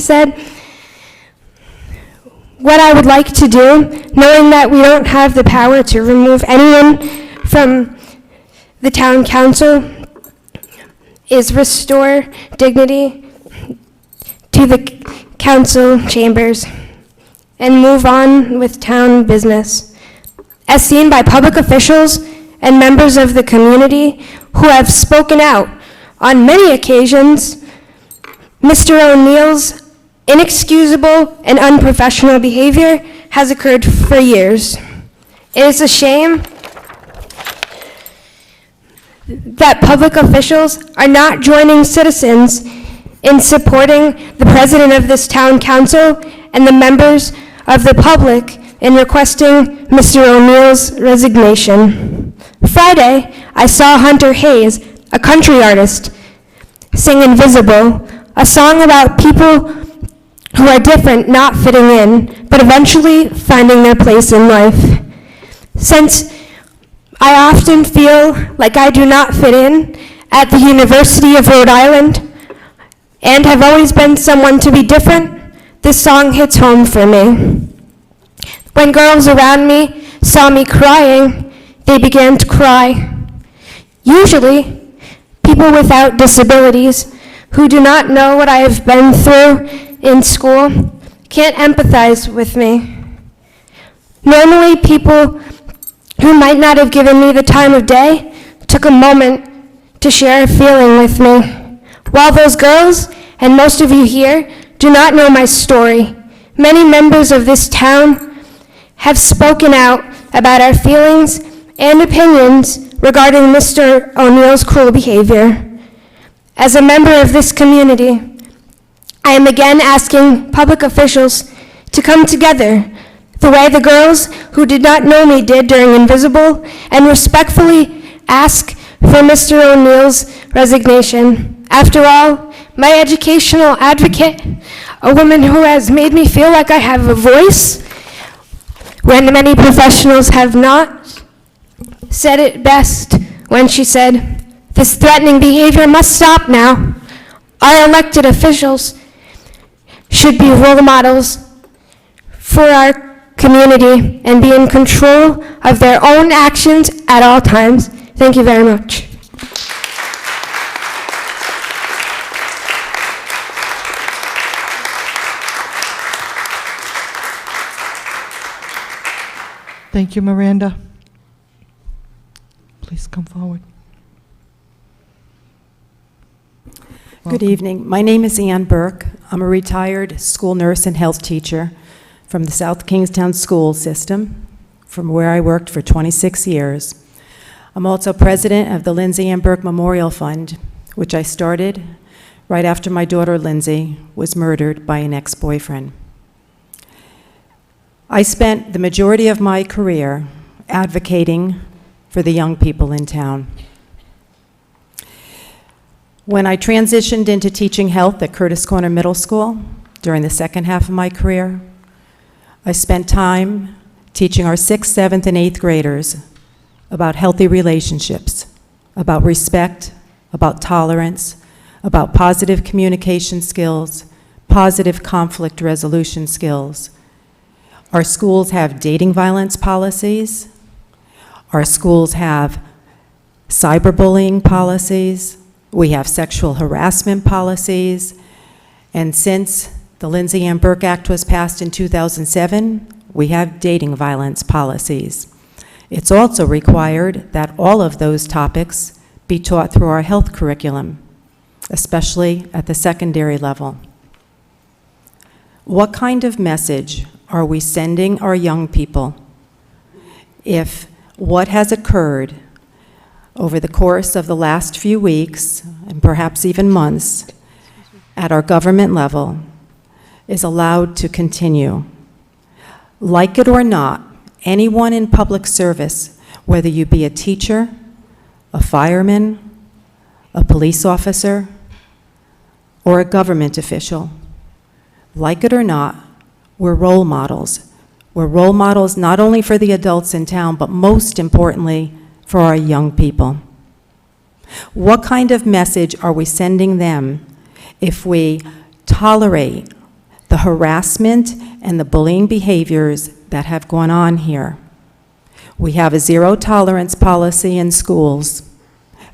said what I would like to do, knowing that we don't have the power to remove anyone from the town council, is restore dignity to the council chambers and move on with town business. as seen by public officials and members of the community who have spoken out on many occasions. Mr. O'Neill's inexcusable and unprofessional behavior has occurred for years. It is a shame that public officials are not joining citizens in supporting the president of this town council and the members of the public in requesting Mr. O'Neill's resignation. Friday, I saw Hunter Hayes, a country artist, sing Invisible, a song about people who are different not fitting in, but eventually finding their place in life. Since I often feel like I do not fit in at the University of Rhode Island and have always been someone to be different, this song hits home for me. When girls around me saw me crying, they began to cry. Usually, people without disabilities who do not know what I have been through in school can't empathize with me. Normally, people who might not have given me the time of day took a moment to share a feeling with me. While those girls, and most of you here, do not know my story, many members of this town have spoken out about our feelings and opinions regarding Mr. O'Neill's cruel behavior. As a member of this community, I am again asking public officials to come together the way the girls who did not know me did during Invisible, and respectfully ask for Mr. O'Neill's resignation. After all, my educational advocate, a woman who has made me feel like I have a voice when many professionals have not, said it best when she said, "This threatening behavior must stop now. Our elected officials should be role models for our community and be in control of their own actions at all times." Thank you very much. Thank you, Miranda. Please come forward. Good evening. My name is Ann Burke. I'm a retired school nurse and health teacher from the South Kingstown school system, from where I worked for 26 years. I'm also president of the Lindsay Ann Burke Memorial Fund, which I started right after my daughter Lindsay was murdered by an ex-boyfriend. I spent the majority of my career advocating for the young people in town. When I transitioned into teaching health at Curtis Corner Middle School during the second half of my career, I spent time teaching our 6th, 7th, and 8th graders about healthy relationships, about respect, about tolerance, about positive communication skills, positive conflict resolution skills. Our schools have dating violence policies. Our schools have cyberbullying policies. We have sexual harassment policies. And since the Lindsay Ann Burke Act was passed in 2007, we have dating violence policies. It's also required that all of those topics be taught through our health curriculum, especially at the secondary level. What kind of message are we sending our young people if what has occurred over the course of the last few weeks, and perhaps even months, at our government level is allowed to continue? Like it or not, anyone in public service, whether you be a teacher, a fireman, a police officer, or a government official, like it or not, we're role models. We're role models not only for the adults in town, but most importantly, for our young people. What kind of message are we sending them if we tolerate the harassment and the bullying behaviors that have gone on here? We have a zero tolerance policy in schools.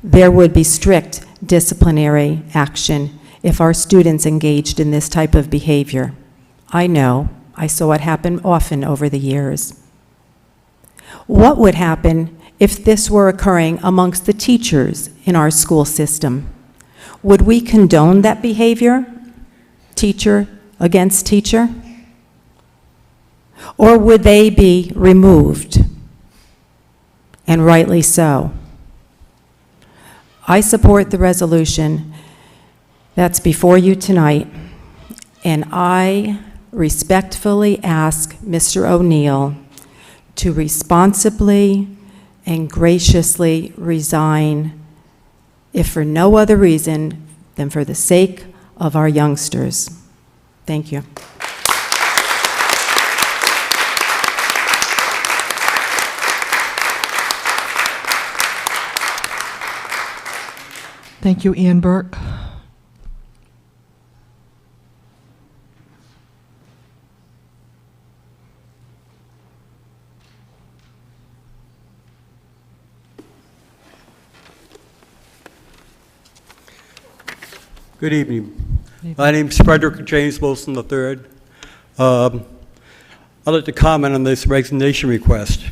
There would be strict disciplinary action if our students engaged in this type of behavior. I know. I saw it happen often over the years. What would happen if this were occurring amongst the teachers in our school system? Would we condone that behavior, teacher against teacher? Or would they be removed? And rightly so. I support the resolution that's before you tonight, and I respectfully ask Mr. O'Neill to responsibly and graciously resign, if for no other reason than for the sake of our youngsters. Thank you. Thank you, Ann Burke. Good evening. My name is Frederick James Wilson III. I'd like to comment on this resignation request.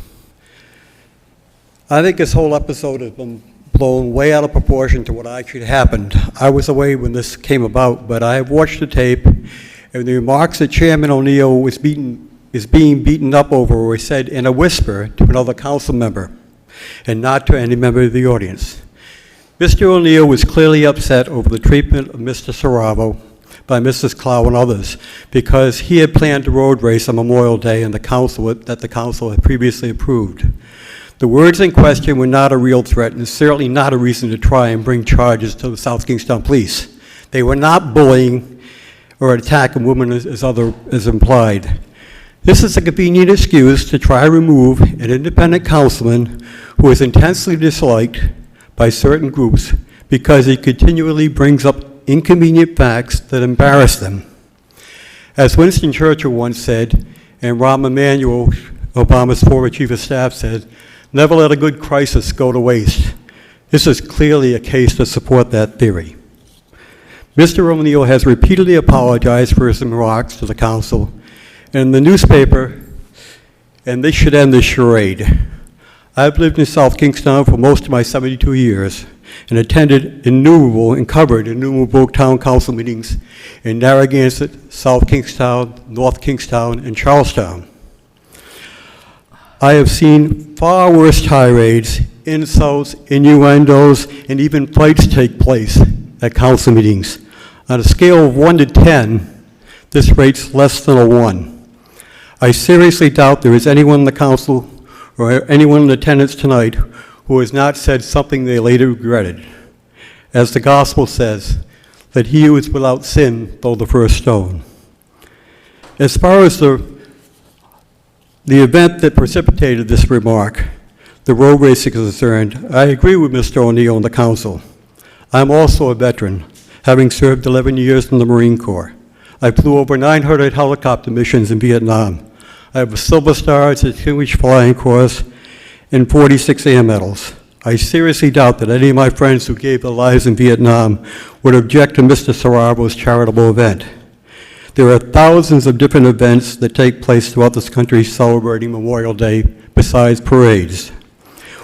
I think this whole episode has been blown way out of proportion to what actually happened. I was away when this came about, but I have watched the tape, and the remarks that Chairman O'Neill is being beaten up over were said in a whisper to another council member, and not to any member of the audience. Mr. O'Neill was clearly upset over the treatment of Mr. Saravo by Mrs. Clow and others, because he had planned a road race on Memorial Day that the council had previously approved. The words in question were not a real threat, and certainly not a reason to try and bring charges to the South Kingstown Police. They were not bullying or attacking women as implied. This is a convenient excuse to try to remove an independent councilman who is intensely disliked by certain groups because he continually brings up inconvenient facts that embarrass them. As Winston Churchill once said, and Rahm Emanuel, Obama's former chief of staff, said, "Never let a good crisis go to waste." This is clearly a case to support that theory. Mr. O'Neill has repeatedly apologized for his remarks to the council and the newspaper, and this should end this charade. I've lived in South Kingstown for most of my 72 years and attended innumerable and covered innumerable town council meetings in Narragansett, South Kingstown, North Kingstown, and Charlestown. I have seen far worse tirades, insults, innuendos, and even fights take place at council meetings. On a scale of 1 to 10, this rate's less than a 1. I seriously doubt there is anyone in the council or anyone in attendance tonight who has not said something they later regretted. As the gospel says, that he who is without sin throw the first stone. As far as the event that precipitated this remark, the road racing is concerned, I agree with Mr. O'Neill and the council. I'm also a veteran, having served 11 years in the Marine Corps. I flew over 900 helicopter missions in Vietnam. I have a Silver Star, Distinguished Flying Cross, and 46 air medals. I seriously doubt that any of my friends who gave their lives in Vietnam would object to Mr. Saravo's charitable event. There are thousands of different events that take place throughout this country celebrating Memorial Day besides parades.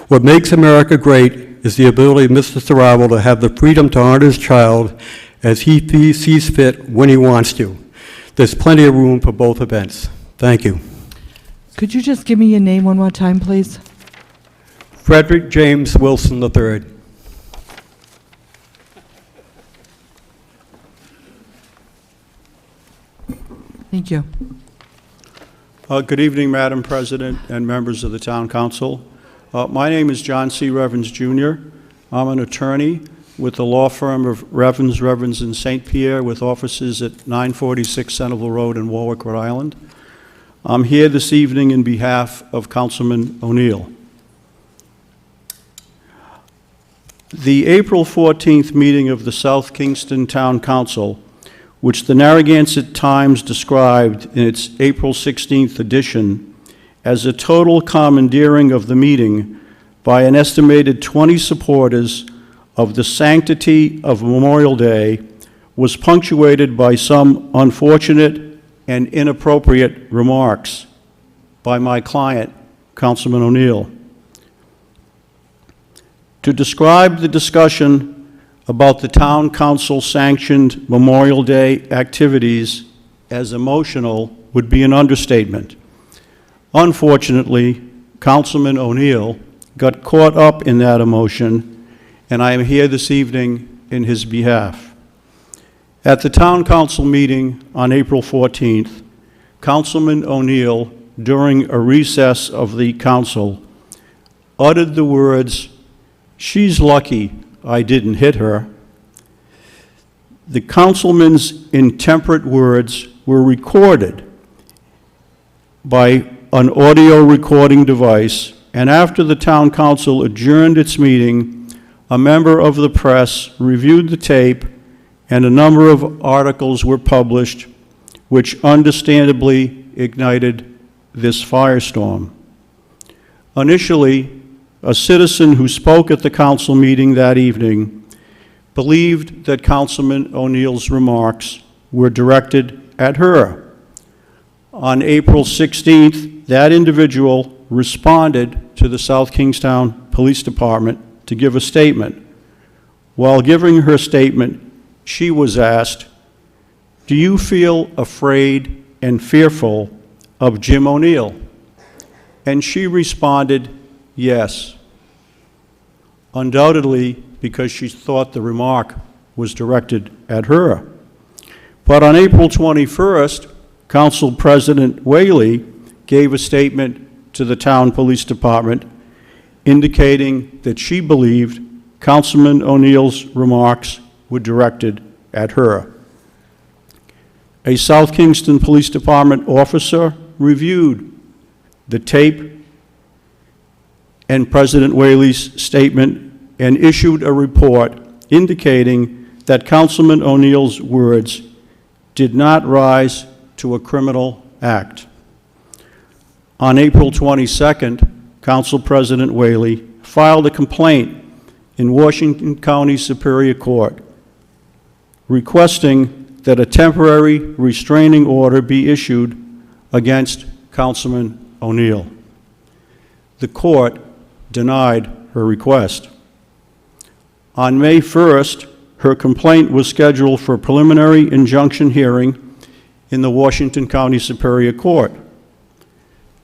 What makes America great is the ability of Mr. Saravo to have the freedom to honor his child as he sees fit when he wants to. There's plenty of room for both events. Thank you. Could you just give me your name one more time, please? Frederick James Wilson III. Thank you. Good evening, Madam President and members of the Town Council. My name is John C. Revens, Jr. I'm an attorney with the law firm of Revens in St. Pierre with offices at 946 Centerville Road in Warwick, Rhode Island. I'm here this evening in behalf of Councilman O'Neill. The April 14th meeting of the South Kingston Town Council, which the Narragansett Times described in its April 16th edition as a total commandeering of the meeting by an estimated 20 supporters of the sanctity of Memorial Day, was punctuated by some unfortunate and inappropriate remarks by my client, Councilman O'Neill. To describe the discussion about the town council-sanctioned Memorial Day activities as emotional would be an understatement. Unfortunately, Councilman O'Neill got caught up in that emotion, and I am here this evening in his behalf. At the town council meeting on April 14th, Councilman O'Neill, during a recess of the council, uttered the words, "She's lucky I didn't hit her." The councilman's intemperate words were recorded by an audio recording device, and after the town council adjourned its meeting, a member of the press reviewed the tape, and a number of articles were published, which understandably ignited this firestorm. Initially, a citizen who spoke at the council meeting that evening believed that Councilman O'Neill's remarks were directed at her. On April 16th, that individual responded to the South Kingstown Police Department to give a statement. While giving her statement, she was asked, "Do you feel afraid and fearful of Jim O'Neill?" And she responded, "Yes," undoubtedly because she thought the remark was directed at her. But on April 21st, Council President Whaley gave a statement to the town police department indicating that she believed Councilman O'Neill's remarks were directed at her. A South Kingston Police Department officer reviewed the tape and President Whaley's statement and issued a report indicating that Councilman O'Neill's words did not rise to a criminal act. On April 22nd, Council President Whaley filed a complaint in Washington County Superior Court requesting that a temporary restraining order be issued against Councilman O'Neill. The court denied her request. On May 1st, her complaint was scheduled for a preliminary injunction hearing in the Washington County Superior Court.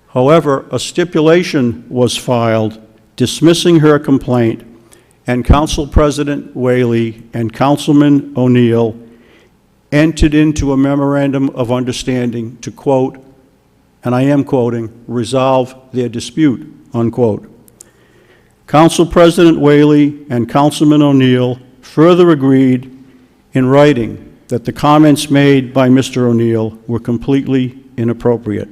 However, a stipulation was filed dismissing her complaint, and Council President Whaley and Councilman O'Neill entered into a memorandum of understanding to, quote, and I am quoting, "resolve their dispute," unquote. Council President Whaley and Councilman O'Neill further agreed in writing that the comments made by Mr. O'Neill were completely inappropriate.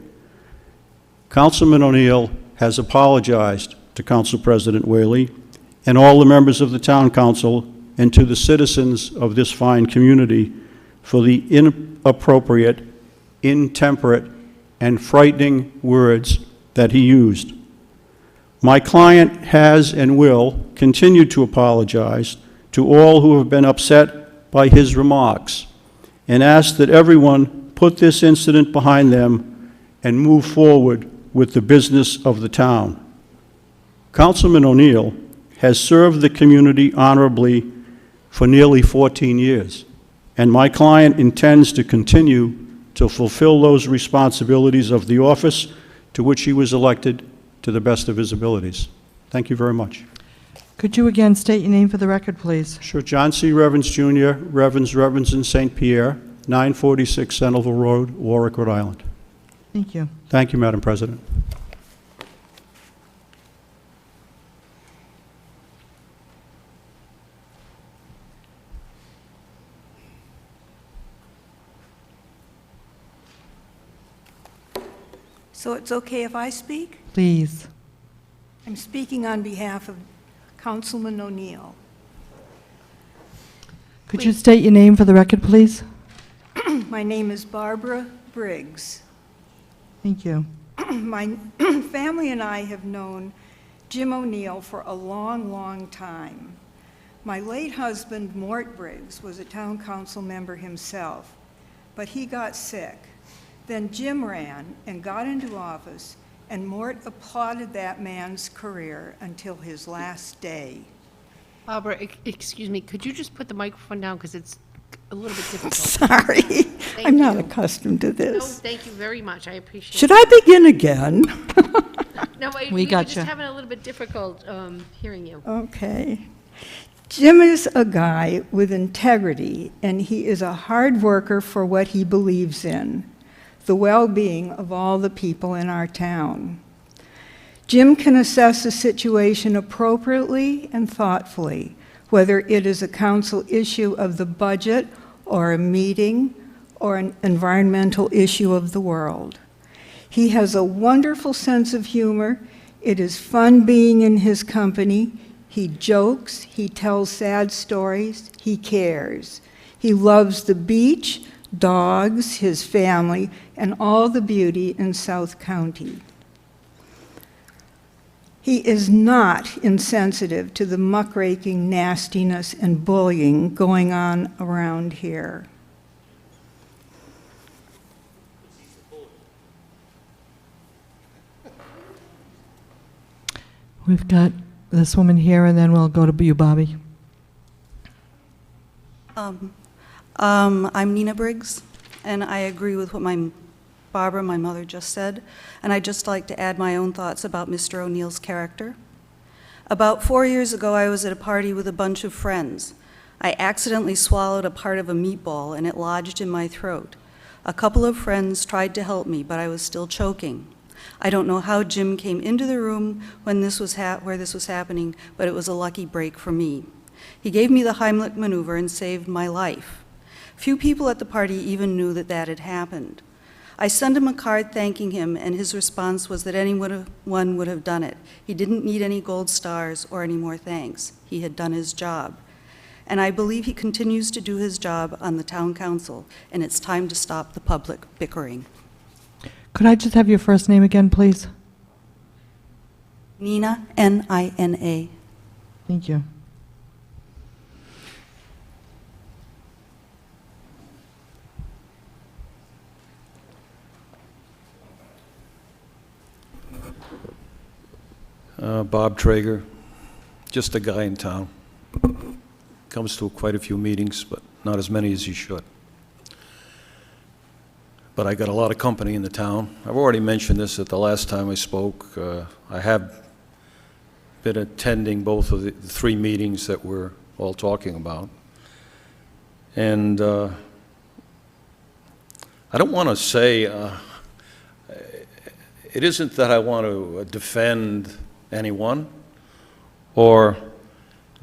Councilman O'Neill has apologized to Council President Whaley and all the members of the Town Council and to the citizens of this fine community for the inappropriate, intemperate, and frightening words that he used. My client has and will continue to apologize to all who have been upset by his remarks and ask that everyone put this incident behind them and move forward with the business of the town. Councilman O'Neill has served the community honorably for nearly 14 years, and my client intends to continue to fulfill those responsibilities of the office to which he was elected to the best of his abilities. Thank you very much. Could you again state your name for the record, please? Sure. John C. Revens, Jr., Revens in St. Pierre, 946 Centerville Road, Warwick, Rhode Island. Thank you. Thank you, Madam President. So it's okay if I speak? Please. I'm speaking on behalf of Councilman O'Neill. Could you state your name for the record, please? My name is Barbara Briggs. Thank you. My family and I have known Jim O'Neill for a long, long time. My late husband, Mort Briggs, was a town council member himself, but he got sick. Then Jim ran and got into office and Mort applauded that man's career until his last day. Barbara, excuse me, could you just put the microphone down, because it's a little bit difficult. Sorry, Thank I'm not you. accustomed to No, this. thank you very much, I appreciate it. Should I begin again? No, We we're gotcha. just having a little bit difficult hearing you. Okay. Jim is a guy with integrity, and he is a hard worker for what he believes in, the well-being of all the people in our town. Jim can assess a situation appropriately and thoughtfully, whether it is a council issue of the budget or a meeting or an environmental issue of the world. He has a wonderful sense of humor. It is fun being in his company. He jokes, he tells sad stories, he cares. He loves the beach, dogs, his family, and all the beauty in South County. He is not insensitive to the muckraking nastiness and bullying going on around here. We've got this woman here, and then we'll go to you, Bobby. I'm Nina Briggs, and I agree with what Barbara, my mother, just said, and I'd just like to add my own thoughts about Mr. O'Neill's character. About 4 years ago, I was at a party with a bunch of friends. I accidentally swallowed a part of a meatball, and it lodged in my throat. A couple of friends tried to help me, but I was still choking. I don't know how Jim came into the room when where this was happening, but it was a lucky break for me. He gave me the Heimlich maneuver and saved my life. Few people at the party even knew that that had happened. I sent him a card thanking him, and his response was that anyone would have done it. He didn't need any gold stars or any more thanks. He had done his job. And I believe he continues to do his job on the town council, and it's time to stop the public bickering. Could I just have your first name again, please? Nina, N-I-N-A. Thank you. Bob Traeger, just a guy in town. Comes to quite a few meetings, but not as many as he should. But I got a lot of company in the town. I've already mentioned this at the last time I spoke. I have been attending both of the three meetings that we're all talking about. And I don't want to say, it isn't that I want to defend anyone or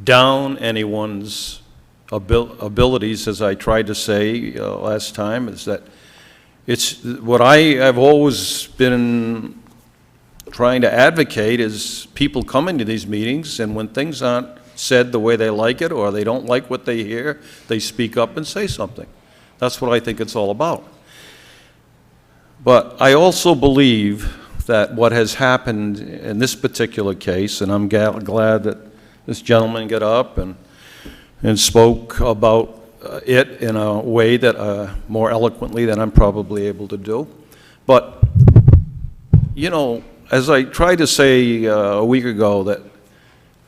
down anyone's abilities, as I tried to say last time, is that it's what I have always been trying to advocate is people coming to these meetings, and when things aren't said the way they like it or they don't like what they hear, they speak up and say something. That's what I think it's all about. But I also believe that what has happened in this particular case, and I'm glad that this gentleman got up and spoke about it in a way that more eloquently than I'm probably able to do. But, you know, as I tried to say a week ago, that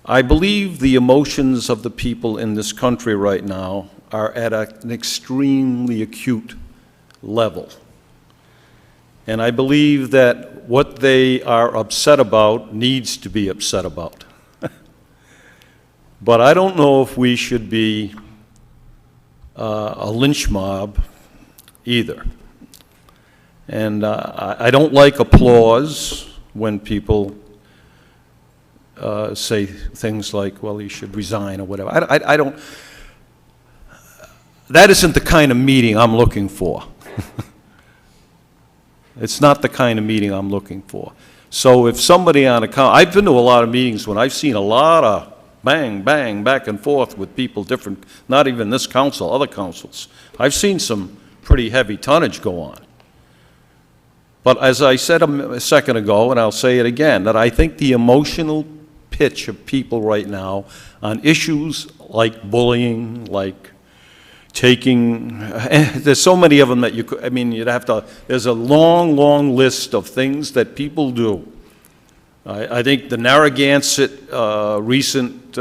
I believe the emotions of the people in this country right now are at an extremely acute level. And I believe that what they are upset about needs to be upset about. But I don't know if we should be a lynch mob either. And I don't like applause when people say things like, well, you should resign or whatever. I don't, that isn't the kind of meeting I'm looking for. It's not the kind of meeting I'm looking for. So if somebody on a I've been to a lot of meetings when I've seen a lot of bang, bang, back and forth with people different, not even this council, other councils. I've seen some pretty heavy tonnage go on. But as I said a second ago, and I'll say it again, that I think the emotional pitch of people right now on issues like bullying, like taking, there's so many of them that you could, I mean, you'd have to, there's a long, long list of things that people do. I think the Narragansett recent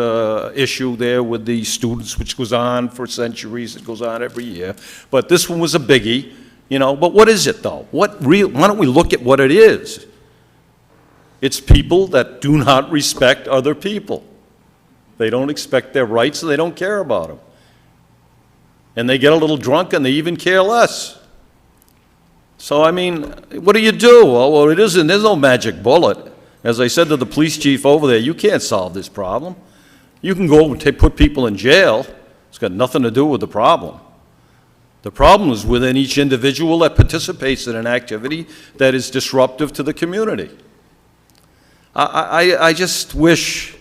issue there with the students, which goes on for centuries, it goes on every year, but this one was a biggie, you know, but what is it though? Why don't we look at what it is? It's people that do not respect other people. They don't expect their rights and they don't care about them. And they get a little drunk and they even care less. So, I mean, what do you do? Well, it isn't, there's no magic bullet. As I said to the police chief over there, you can't solve this problem. You can go and put people in jail. It's got nothing to do with the problem. The problem is within each individual that participates in an activity that is disruptive to the community. I just wish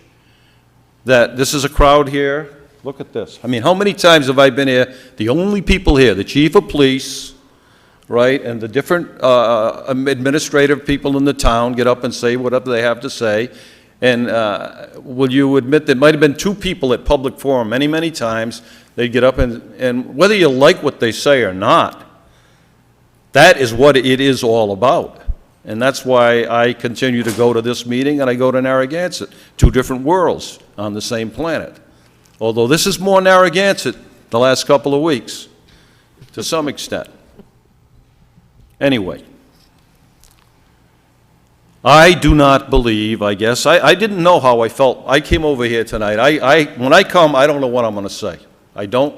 that this is a crowd here. Look at this. I mean, how many times have I been here? The only people here, the chief of police, right, and the different administrative people in the town get up and say whatever they have to say. And will you admit there might have been 2 people at public forum many, many times. They get up and whether you like what they say or not, that is what it is all about. And that's why I continue to go to this meeting and I go to Narragansett, 2 different worlds on the same planet. Although this is more Narragansett the last couple of weeks, to some extent. Anyway, I do not believe, I guess, I didn't know how I felt. I came over here tonight. When I come, I don't know what I'm going to say. I don't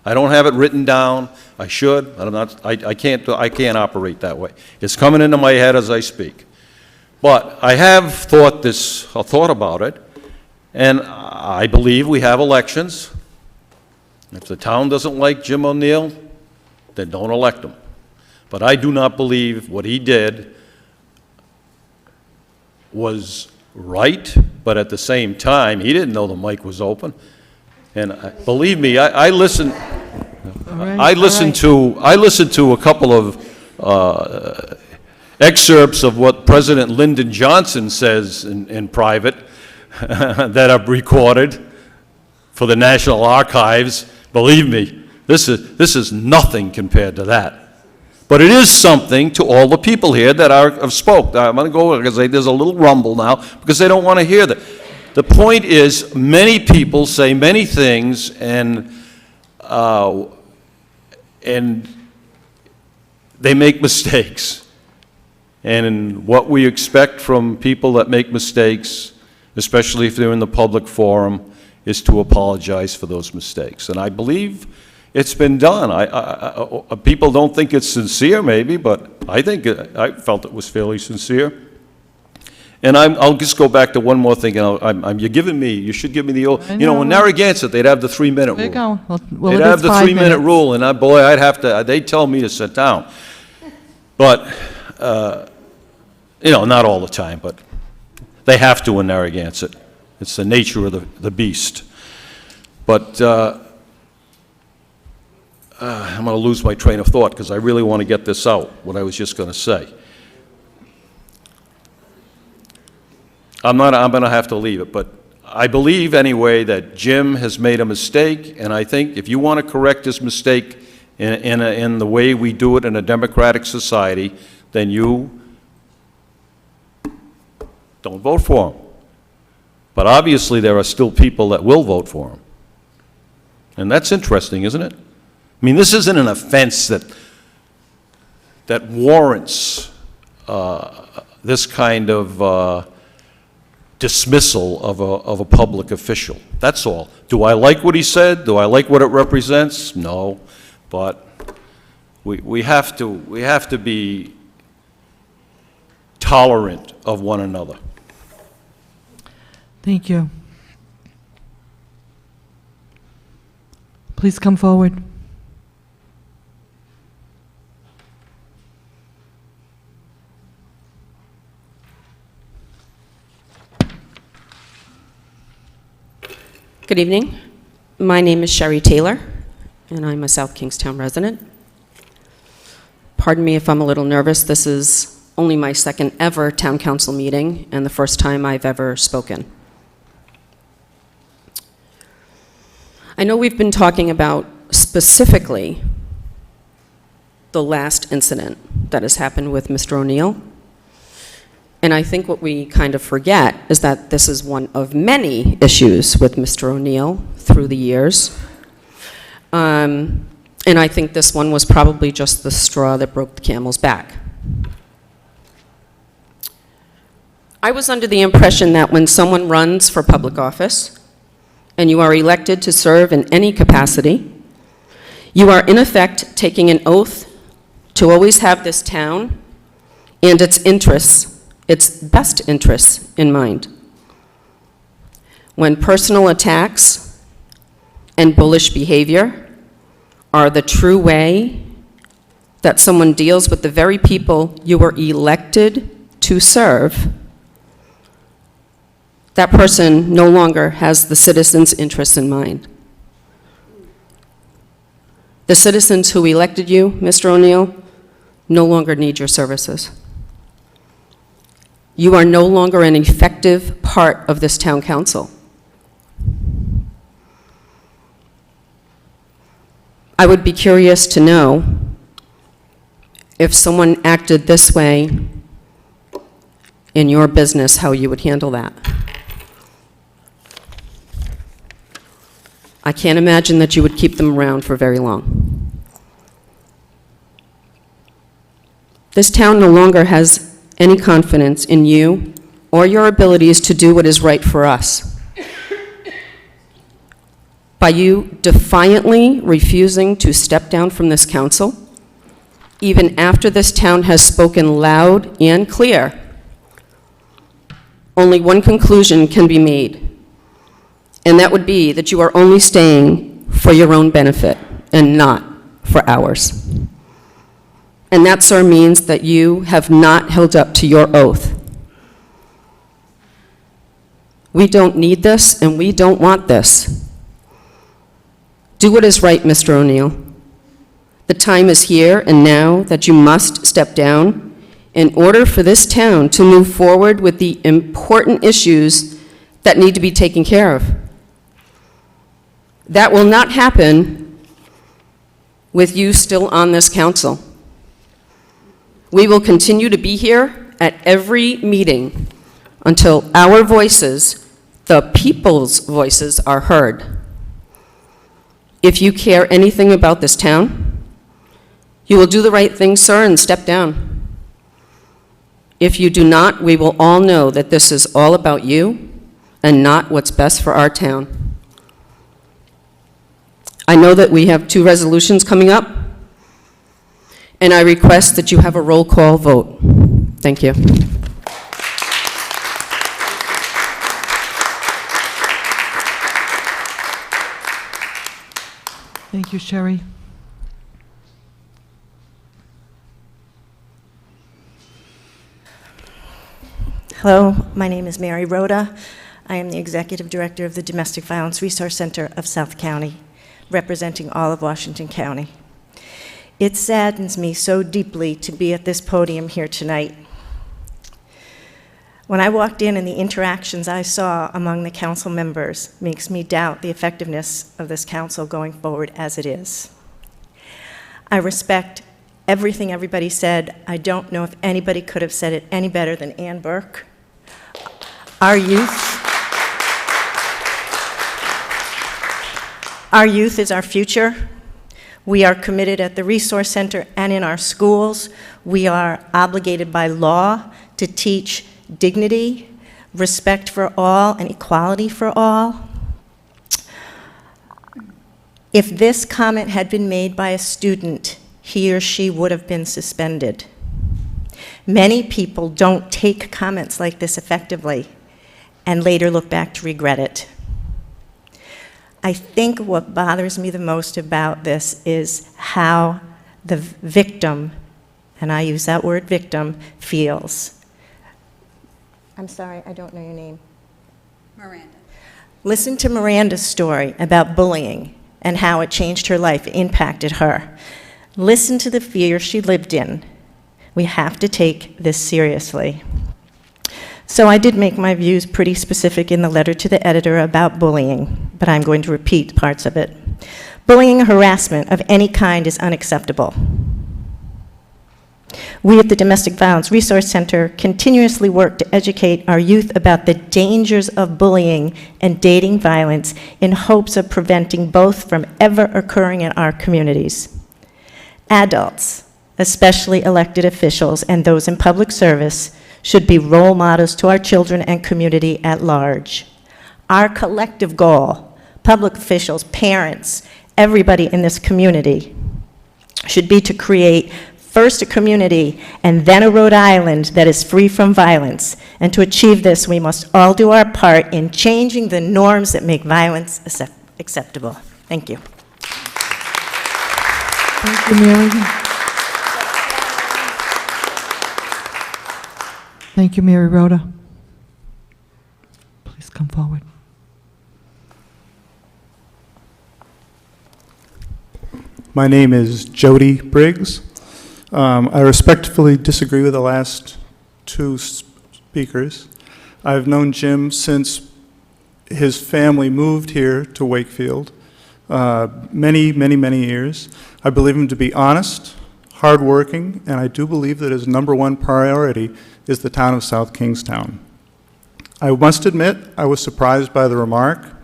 have it written down. I should. I can't operate that way. It's coming into my head as I speak. But I have thought about it, and I believe we have elections. If the town doesn't like Jim O'Neill, then don't elect him. But I do not believe what he did was right, but at the same time, he didn't know the mic was open. And believe me, I listened to a couple of excerpts of what President Lyndon Johnson says in private that are recorded for the National Archives. Believe me, this is nothing compared to that. But it is something to all the people here that have spoke. I'm going to go because there's a little rumble now because they don't want to hear that. The point is, many people say many things, and they make mistakes. And what we expect from people that make mistakes, especially if they're in the public forum, is to apologize for those mistakes. And I believe it's been done. People don't think it's sincere, maybe, but I felt it was fairly sincere. And I'll just go back to one more thing. And you should give me the old, in Narragansett, they'd have the 3-minute rule. There you go. Well, They'd have the 3-minute rule, and boy, they'd tell me to sit down. But, not all the time, but they have to in Narragansett. It's the nature of the beast. But I'm going to lose my train of thought because I really want to get this out, what I was just going to say. I'm going to have to leave it, but I believe anyway that Jim has made a mistake, and I think if you want to correct this mistake in the way we do it in a democratic society, then you don't vote for him. But obviously there are still people that will vote for him. And that's interesting, isn't it? I mean, this isn't an offense that warrants this kind of dismissal of a public official. That's all. Do I like what he said? Do I like what it represents? No. But we have to be tolerant of one another. Thank you. Please come forward. Good evening. My name is Sherry Taylor, and I'm a South Kingstown resident. Pardon me if I'm a little nervous. This is only my second ever town council meeting and the first time I've ever spoken. I know we've been talking about specifically the last incident that has happened with Mr. O'Neill. And I think what we kind of forget is that this is one of many issues with Mr. O'Neill through the years. And I think this one was probably just the straw that broke the camel's back. I was under the impression that when someone runs for public office and you are elected to serve in any capacity, you are in effect taking an oath to always have this town and its interests, its best interests in mind. When personal attacks and bullish behavior are the true way that someone deals with the very people you were elected to serve, that person no longer has the citizens' interests in mind. The citizens who elected you, Mr. O'Neill, no longer need your services. You are no longer an effective part of this town council. I would be curious to know if someone acted this way in your business, how you would handle that. I can't imagine that you would keep them around for very long. This town no longer has any confidence in you or your abilities to do what is right for us. By you defiantly refusing to step down from this council, even after this town has spoken loud and clear, only one conclusion can be made, and that would be that you are only staying for your own benefit and not for ours. And that, sir, means that you have not held up to your oath. We don't need this, and we don't want this. Do what is right, Mr. O'Neill. The time is here and now that you must step down in order for this town to move forward with the important issues that need to be taken care of. That will not happen with you still on this council. We will continue to be here at every meeting until our voices, the people's voices, are heard. If you care anything about this town, you will do the right thing, sir, and step down. If you do not, we will all know that this is all about you and not what's best for our town. I know that we have 2 resolutions coming up, and I request that you have a roll call vote. Thank you. Thank you, Sherry. Hello, my name is Mary Rhoda. I am the Executive Director of the Domestic Violence Resource Center of South County, representing all of Washington County. It saddens me so deeply to be at this podium here tonight. When I walked in and the interactions I saw among the council members makes me doubt the effectiveness of this council going forward as it is. I respect everything everybody said. I don't know if anybody could have said it any better than Ann Burke. Our youth is our future. We are committed at the Resource Center and in our schools. We are obligated by law to teach dignity, respect for all, and equality for all. If this comment had been made by a student, he or she would have been suspended. Many people don't take comments like this effectively and later look back to regret it. I think what bothers me the most about this is how the victim, and I use that word victim, feels. I'm sorry, I don't know your name. Miranda. Listen to Miranda's story about bullying and how it changed her life, impacted her. Listen to the fear she lived in. We have to take this seriously. So I did make my views pretty specific in the letter to the editor about bullying, but I'm going to repeat parts of it. Bullying or harassment of any kind is unacceptable. We at the Domestic Violence Resource Center continuously work to educate our youth about the dangers of bullying and dating violence in hopes of preventing both from ever occurring in our communities. Adults, especially elected officials and those in public service, should be role models to our children and community at large. Our collective goal, public officials, parents, everybody in this community, should be to create first a community and then a Rhode Island that is free from violence. And to achieve this, we must all do our part in changing the norms that make violence acceptable. Thank you. Thank you, Mary. Thank you, Mary Rhoda. Please come forward. My name is Jody Briggs. I respectfully disagree with the last two speakers. I've known Jim since his family moved here to Wakefield, many years. I believe him to be honest, hardworking, and I do believe that his number one priority is the town of South Kingstown. I must admit, I was surprised by the remark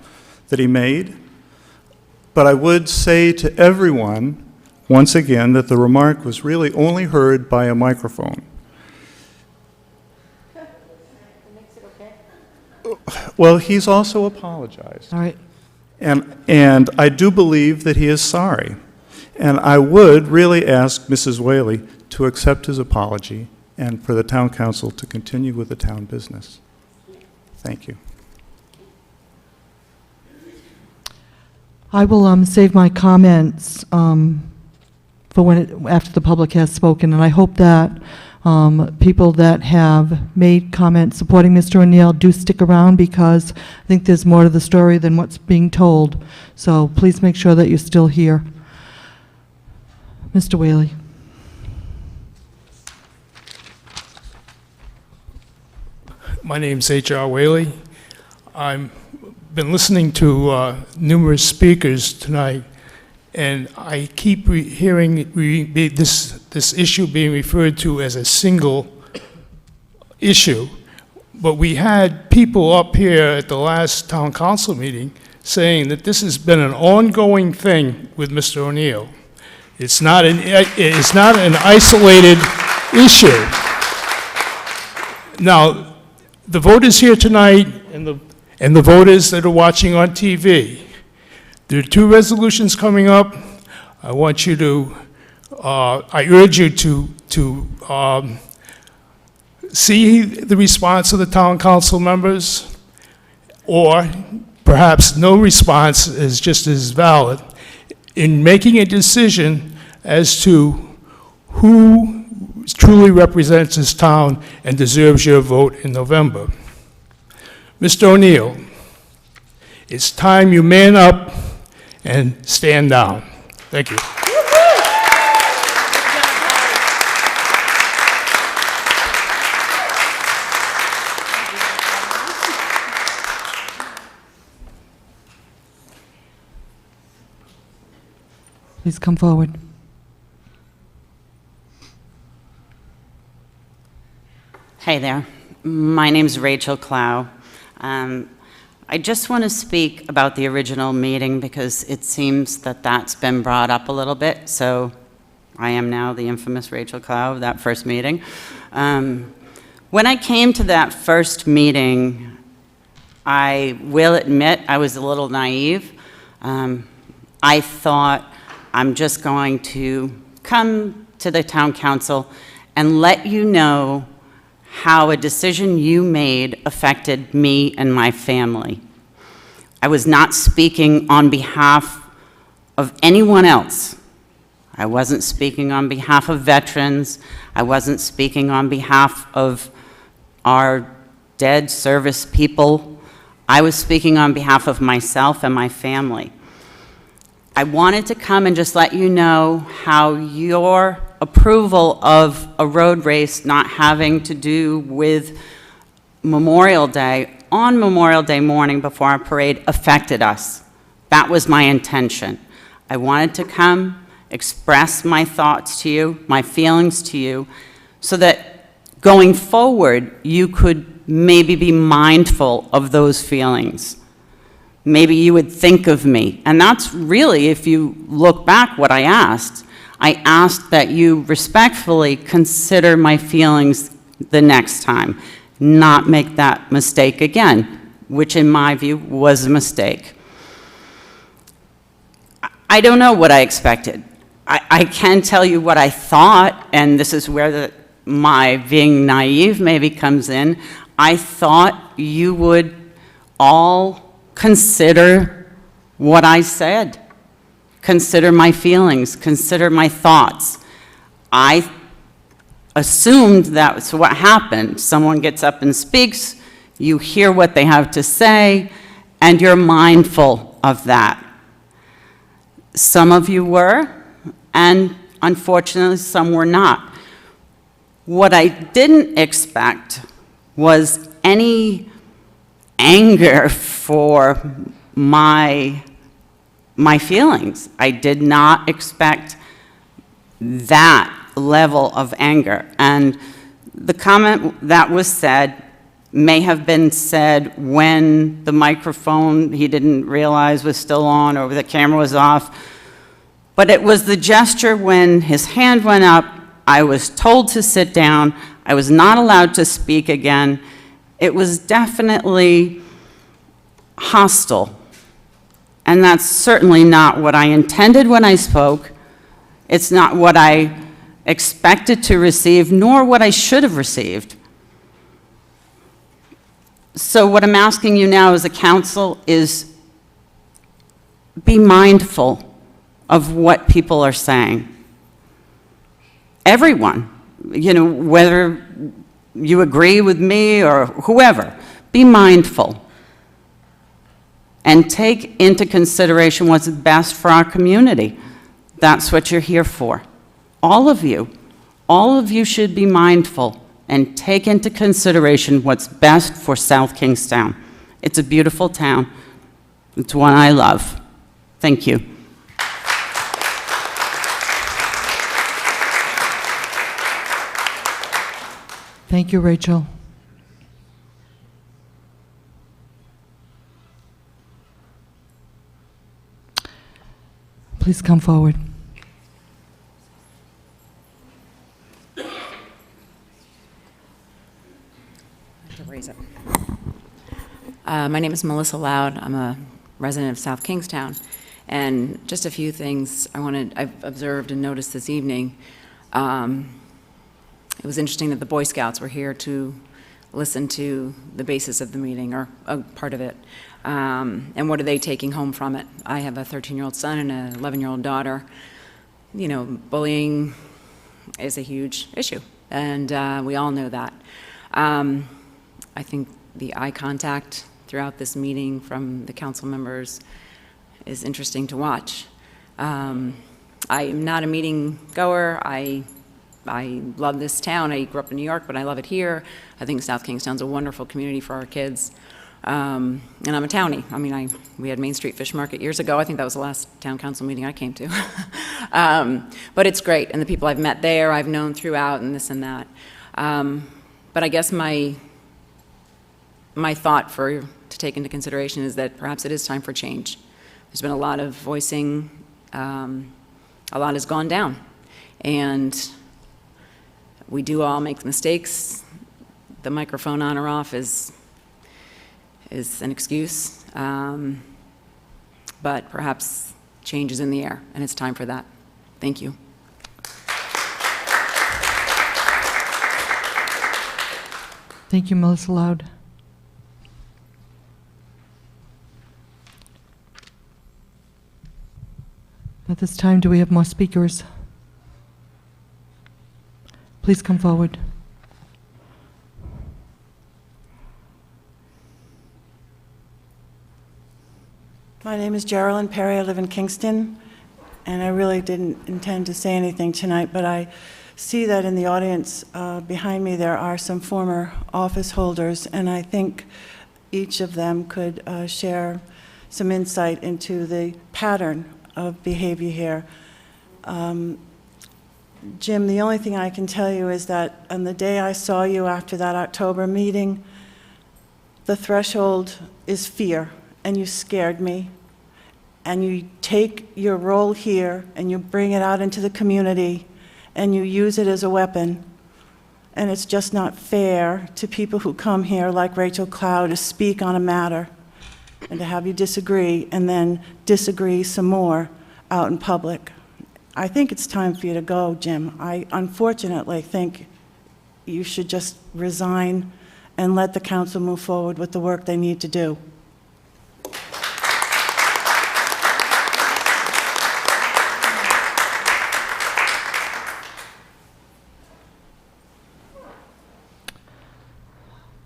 that he made, but I would say to everyone, once again, that the remark was really only heard by a microphone. Well, he's also apologized. All right. And I do believe that he is sorry. And I would really ask Mrs. Whaley to accept his apology and for the town council to continue with the town business. Thank you. I will save my comments for after the public has spoken, and I hope that people that have made comments supporting Mr. O'Neill do stick around, because I think there's more to the story than what's being told. So please make sure that you're still here. Mr. Whaley. My name's H.R. Whaley. I've been listening to numerous speakers tonight, and I keep hearing this issue being referred to as a single issue. But we had people up here at the last town council meeting saying that this has been an ongoing thing with Mr. O'Neill. It's not an isolated issue. Now, the voters here tonight and the voters that are watching on TV, there are two resolutions coming up. I want you to, I urge you to see the response of the town council members, or perhaps no response is just as valid, in making a decision as to who truly represents this town and deserves your vote in November. Mr. O'Neill, it's time you man up and stand down. Thank you. Please come forward. Hi there. My name's Rachel Clow. I just want to speak about the original meeting because it seems that that's been brought up a little bit. So I am now the infamous Rachel Clow of that first meeting. When I came to that first meeting, I will admit I was a little naive. I thought I'm just going to come to the town council and let you know how a decision you made affected me and my family. I was not speaking on behalf of anyone else. I wasn't speaking on behalf of veterans. I wasn't speaking on behalf of our dead service people. I was speaking on behalf of myself and my family. I wanted to come and just let you know how your approval of a road race not having to do with Memorial Day, on Memorial Day morning before our parade, affected us. That was my intention. I wanted to come, express my thoughts to you, my feelings to you, so that going forward, you could maybe be mindful of those feelings. Maybe you would think of me. And that's really, if you look back, what I asked. I asked that you respectfully consider my feelings the next time, not make that mistake again, which in my view was a mistake. I don't know what I expected. I can tell you what I thought, and this is where my being naive maybe comes in. I thought you would all consider what I said, consider my feelings, consider my thoughts. I assumed that's what happened. Someone gets up and speaks, you hear what they have to say, and you're mindful of that. Some of you were, and unfortunately some were not. What I didn't expect was any anger for my feelings. I did not expect that level of anger. And the comment that was said may have been said when the microphone, he didn't realize was still on or the camera was off. But it was the gesture when his hand went up, I was told to sit down, I was not allowed to speak again. It was definitely hostile. And that's certainly not what I intended when I spoke. It's not what I expected to receive, nor what I should have received. So what I'm asking you now as a council is be mindful of what people are saying. Everyone, you know, whether you agree with me or whoever, be mindful and take into consideration what's best for our community. That's what you're here for. All of you should be mindful and take into consideration what's best for South Kingstown. It's a beautiful town. It's one I love. Thank you. Thank you, Rachel. Please come forward. My name is Melissa Loud. I'm a resident of South Kingstown. And just a few things I've observed and noticed this evening. It was interesting that the Boy Scouts were here to listen to the basis of the meeting, or a part of it. And what are they taking home from it? I have a 13-year-old son and an 11-year-old daughter. You know, bullying is a huge issue, and we all know that. I think the eye contact throughout this meeting from the council members is interesting to watch. I am not a meeting goer. I love this town. I grew up in New York, but I love it here. I think South Kingstown's a wonderful community for our kids. And I'm a townie. I mean, we had Main Street Fish Market years ago. I think that was the last town council meeting I came to. But it's great, and the people I've met there, I've known throughout, and this and that. But I guess my thought to take into consideration is that perhaps it is time for change. There's been a lot of voicing. A lot has gone down. And we do all make mistakes. The microphone on or off is an excuse. But perhaps change is in the air, and it's time for that. Thank you. Thank you, Melissa Loud. At this time, do we have more speakers? Please come forward. My name is Geraldine Perry. I live in Kingston, and I really didn't intend to say anything tonight, but I see that in the audience behind me there are some former office holders, and I think each of them could share some insight into the pattern of behavior here. Jim, the only thing I can tell you is that on the day I saw you after that October meeting, the threshold is fear, and you scared me. And you take your role here and you bring it out into the community and you use it as a weapon. And it's just not fair to people who come here like Rachel Clow to speak on a matter and to have you disagree and then disagree some more out in public. I think it's time for you to go, Jim. I unfortunately think you should just resign and let the council move forward with the work they need to do.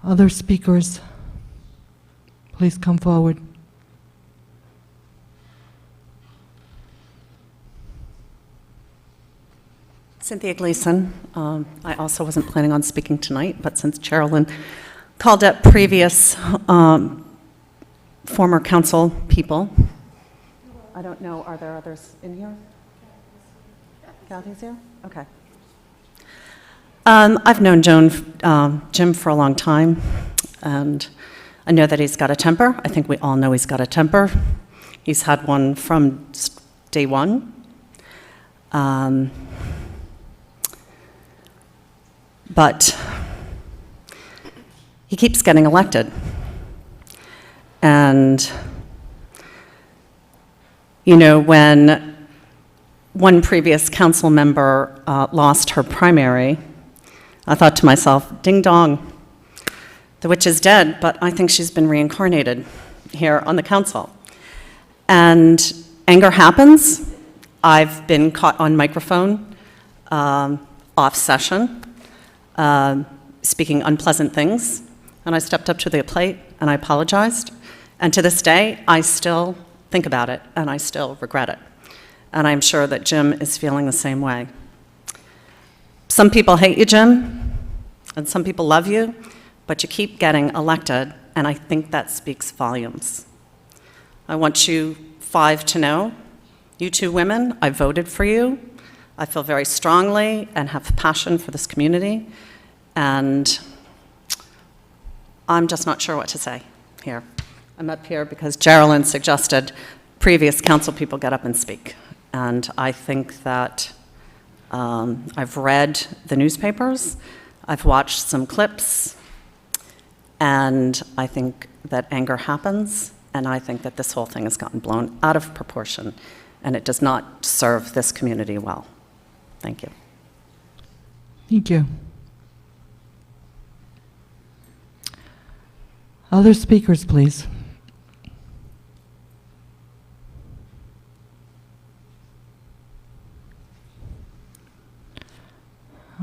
Other speakers, please come forward. Cynthia Gleason. I also wasn't planning on speaking tonight, but since Carolyn called up previous former council people, I don't know, are there others in here? Kathy's here? Okay. I've known Jim for a long time, and I know that he's got a temper. I think we all know he's got a temper. He's had one from day one. But he keeps getting elected. And, you know, when one previous council member lost her primary, I thought to myself, ding dong, the witch is dead, but I think she's been reincarnated here on the council. And anger happens. I've been caught on microphone, off session, speaking unpleasant things, and I stepped up to the plate and I apologized. And to this day, I still think about it and I still regret it. And I'm sure that Jim is feeling the same way. Some people hate you, Jim, and some people love you, but you keep getting elected, and I think that speaks volumes. I want you 5 to know, you 2 women, I voted for you. I feel very strongly and have passion for this community, and I'm just not sure what to say here. I'm up here because Geraldine suggested previous council people get up and speak, and I think that I've read the newspapers, I've watched some clips, and I think that anger happens, and I think that this whole thing has gotten blown out of proportion, and it does not serve this community well. Thank you. Thank you. Other speakers, please.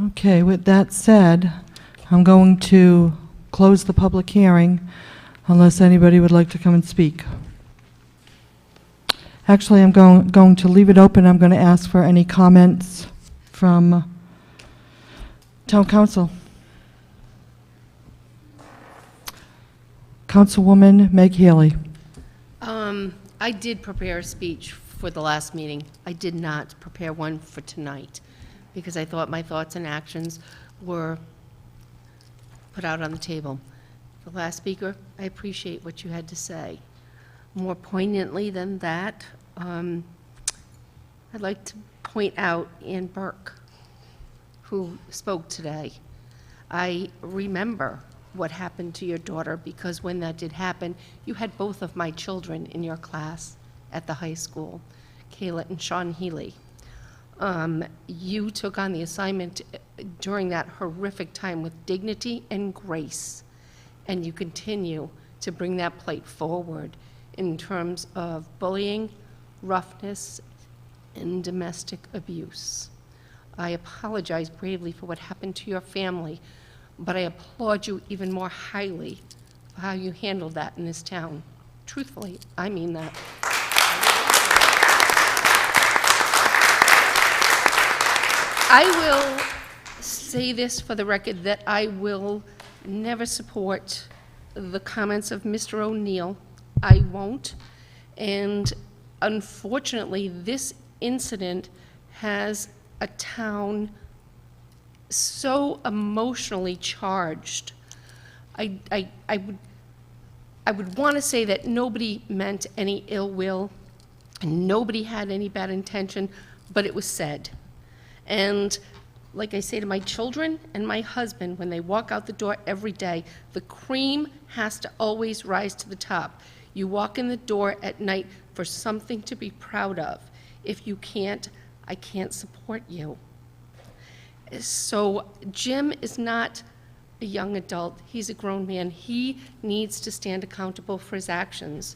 Okay, with that said, I'm going to close the public hearing unless anybody would like to come and speak. Actually, I'm going to leave it open. I'm going to ask for any comments from Town Council. Councilwoman Meg Haley. I did prepare a speech for the last meeting. I did not prepare one for tonight because I thought my thoughts and actions were put out on the table. The last speaker, I appreciate what you had to say. More poignantly than that, I'd like to point out Ann Burke, who spoke today. I remember what happened to your daughter because when that did happen, you had both of my children in your class at the high school, Kayla and Sean Healy. You took on the assignment during that horrific time with dignity and grace, and you continue to bring that plate forward in terms of bullying, roughness, and domestic abuse. I apologize bravely for what happened to your family, but I applaud you even more highly for how you handled that in this town. Truthfully, I mean that. I will say this for the record, that I will never support the comments of Mr. O'Neill. I won't. And unfortunately, this incident has a town so emotionally charged. I would want to say that nobody meant any ill will, and nobody had any bad intention, but it was said. And like I say to my children and my husband, when they walk out the door every day, the cream has to always rise to the top. You walk in the door at night for something to be proud of. If you can't, I can't support you. So Jim is not a young adult. He's a grown man. He needs to stand accountable for his actions.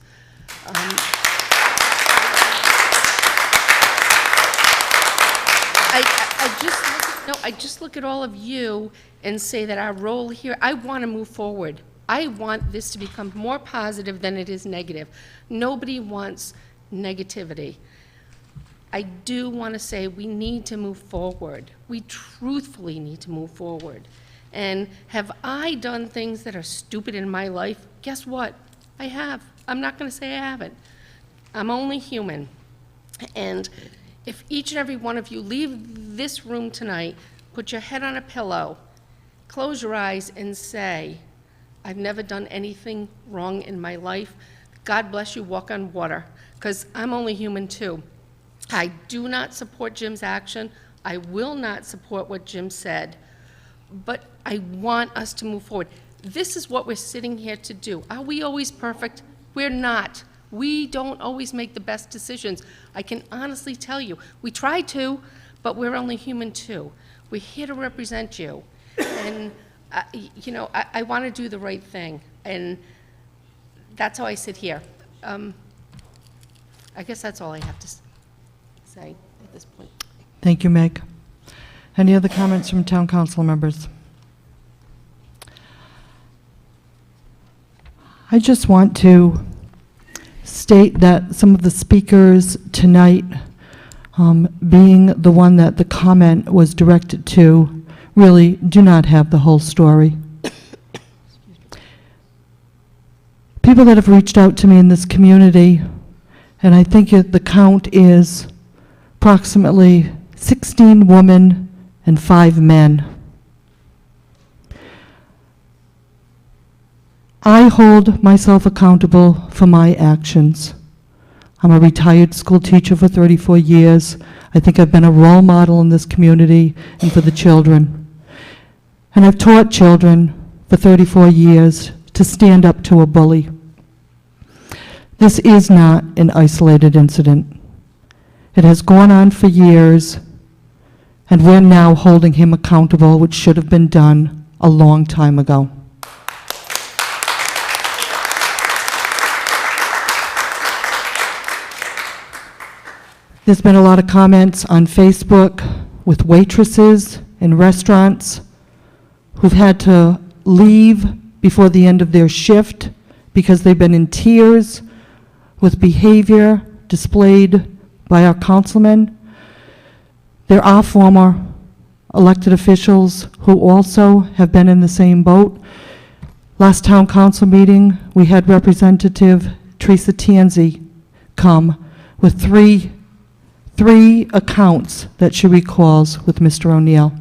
I just look at all of you and say that our role here, I want to move forward. I want this to become more positive than it is negative. Nobody wants negativity. I do want to say we need to move forward. We truthfully need to move forward. And have I done things that are stupid in my life? Guess what? I have. I'm not going to say I haven't. I'm only human. And if each and every one of you leave this room tonight, put your head on a pillow, close your eyes and say, I've never done anything wrong in my life. God bless you, walk on water, because I'm only human too. I do not support Jim's action. I will not support what Jim said, but I want us to move forward. This is what we're sitting here to do. Are we always perfect? We're not. We don't always make the best decisions. I can honestly tell you, we try to, but we're only human too. We're here to represent you. And, you know, I want to do the right thing. And that's how I sit here. I guess that's all I have to say at this point. Thank you, Meg. Any other comments from town council members? I just want to state that some of the speakers tonight, being the one that the comment was directed to, really do not have the whole story. People that have reached out to me in this community, and I think the count is approximately 16 women and 5 men. I hold myself accountable for my actions. I'm a retired school teacher for 34 years. I think I've been a role model in this community and for the children. And I've taught children for 34 years to stand up to a bully. This is not an isolated incident. It has gone on for years, and we're now holding him accountable, which should have been done a long time ago. There's been a lot of comments on Facebook with waitresses in restaurants who've had to leave before the end of their shift because they've been in tears with behavior displayed by our councilmen. There are former elected officials who also have been in the same boat. Last town council meeting, we had Representative Teresa Tanzi come with three accounts that she recalls with Mr. O'Neill.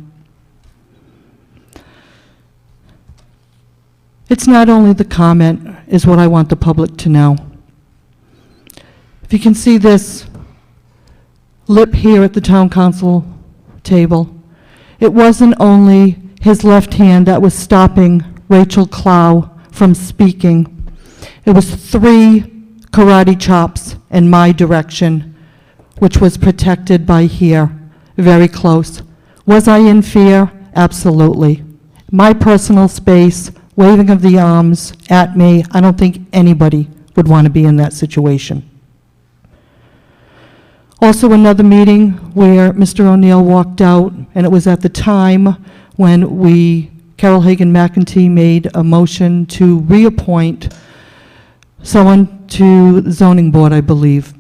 It's not only the comment, is what I want the public to know. If you can see this lip here at the town council table, it wasn't only his left hand that was stopping Rachel Clow from speaking. It was 3 karate chops in my direction, which was protected by here, very close. Was I in fear? Absolutely. My personal space, waving of the arms at me, I don't think anybody would want to be in that situation. Also another meeting where Mr. O'Neill walked out, and it was at the time when Carol Hagan McEntee made a motion to reappoint someone to the zoning board, I believe.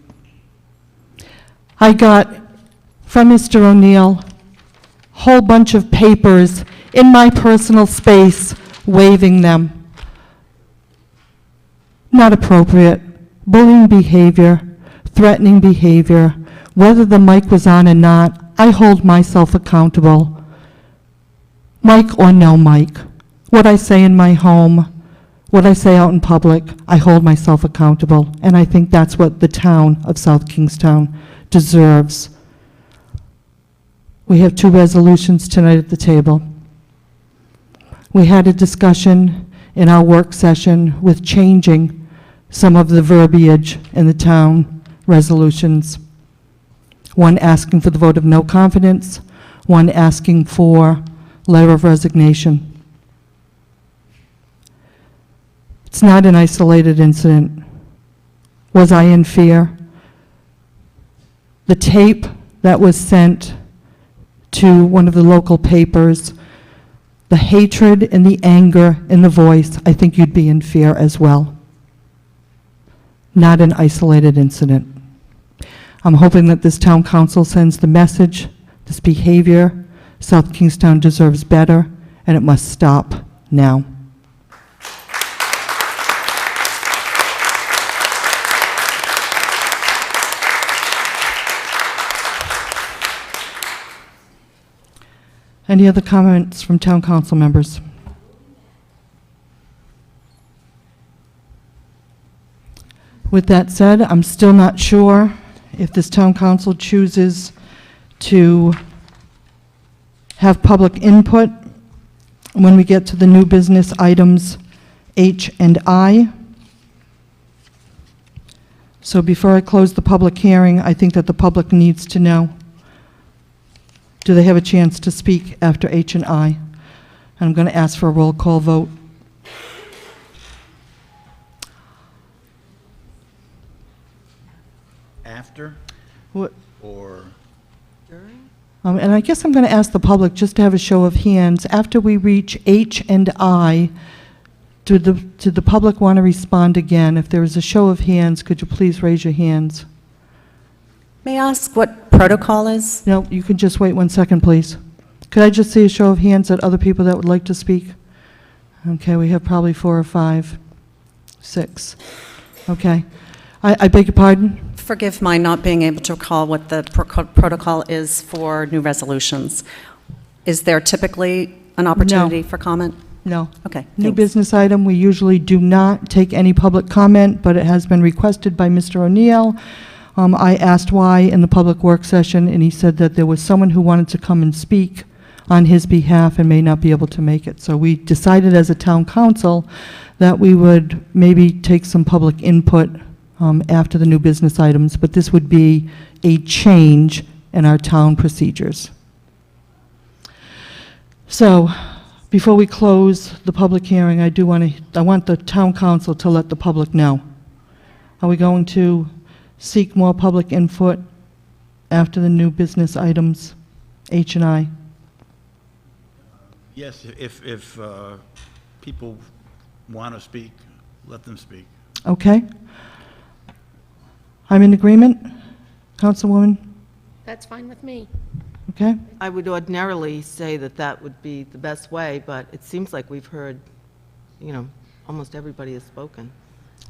I got from Mr. O'Neill a whole bunch of papers in my personal space, waving them. Not appropriate. Bullying behavior. threatening behavior, whether the mic was on or not, I hold myself accountable. Mic or no mic. What I say in my home, what I say out in public, I hold myself accountable. And I think that's what the town of South Kingstown deserves. We have 2 resolutions tonight at the table. We had a discussion in our work session with changing some of the verbiage in the town resolutions. One asking for the vote of no confidence, one asking for letter of resignation. It's not an isolated incident. Was I in fear? The tape that was sent to one of the local papers, the hatred and the anger in the voice, I think you'd be in fear as well. Not an isolated incident. I'm hoping that this town council sends the message, this behavior, South Kingstown deserves better, and it must stop now. Any other comments from town council members? With that said, I'm still not sure if this town council chooses to have public input when we get to the new business items H and I. So before I close the public hearing, I think that the public needs to know, do they have a chance to speak after H and I? And I'm going to ask for a roll call vote. After What? or And I guess I'm going to ask the public just to have a show of hands. After we reach H and I, did the public want to respond again? If there is a show of hands, could you please raise your hands? May I ask what protocol is? No, you can just wait 1 second, please. Could I just see a show of hands at other people that would like to speak? Okay, we have probably 4 or 5, 6. Okay. I beg your pardon? Forgive my not being able to recall what the protocol is for new resolutions. Is there typically an opportunity for comment? No. Okay, New thanks. business item, we usually do not take any public comment, but it has been requested by Mr. O'Neill. I asked why in the public work session, and he said that there was someone who wanted to come and speak on his behalf and may not be able to make it. So we decided as a town council that we would maybe take some public input after the new business items, but this would be a change in our town procedures. So, before we close the public hearing, I want the town council to let the public know. Are we going to seek more public input after the new business items, H and I? yes, if people want to speak, let them speak. Okay. I'm in agreement, Councilwoman, That's fine with me. okay? I would ordinarily say that that would be the best way, but it seems like we've heard, almost everybody has spoken.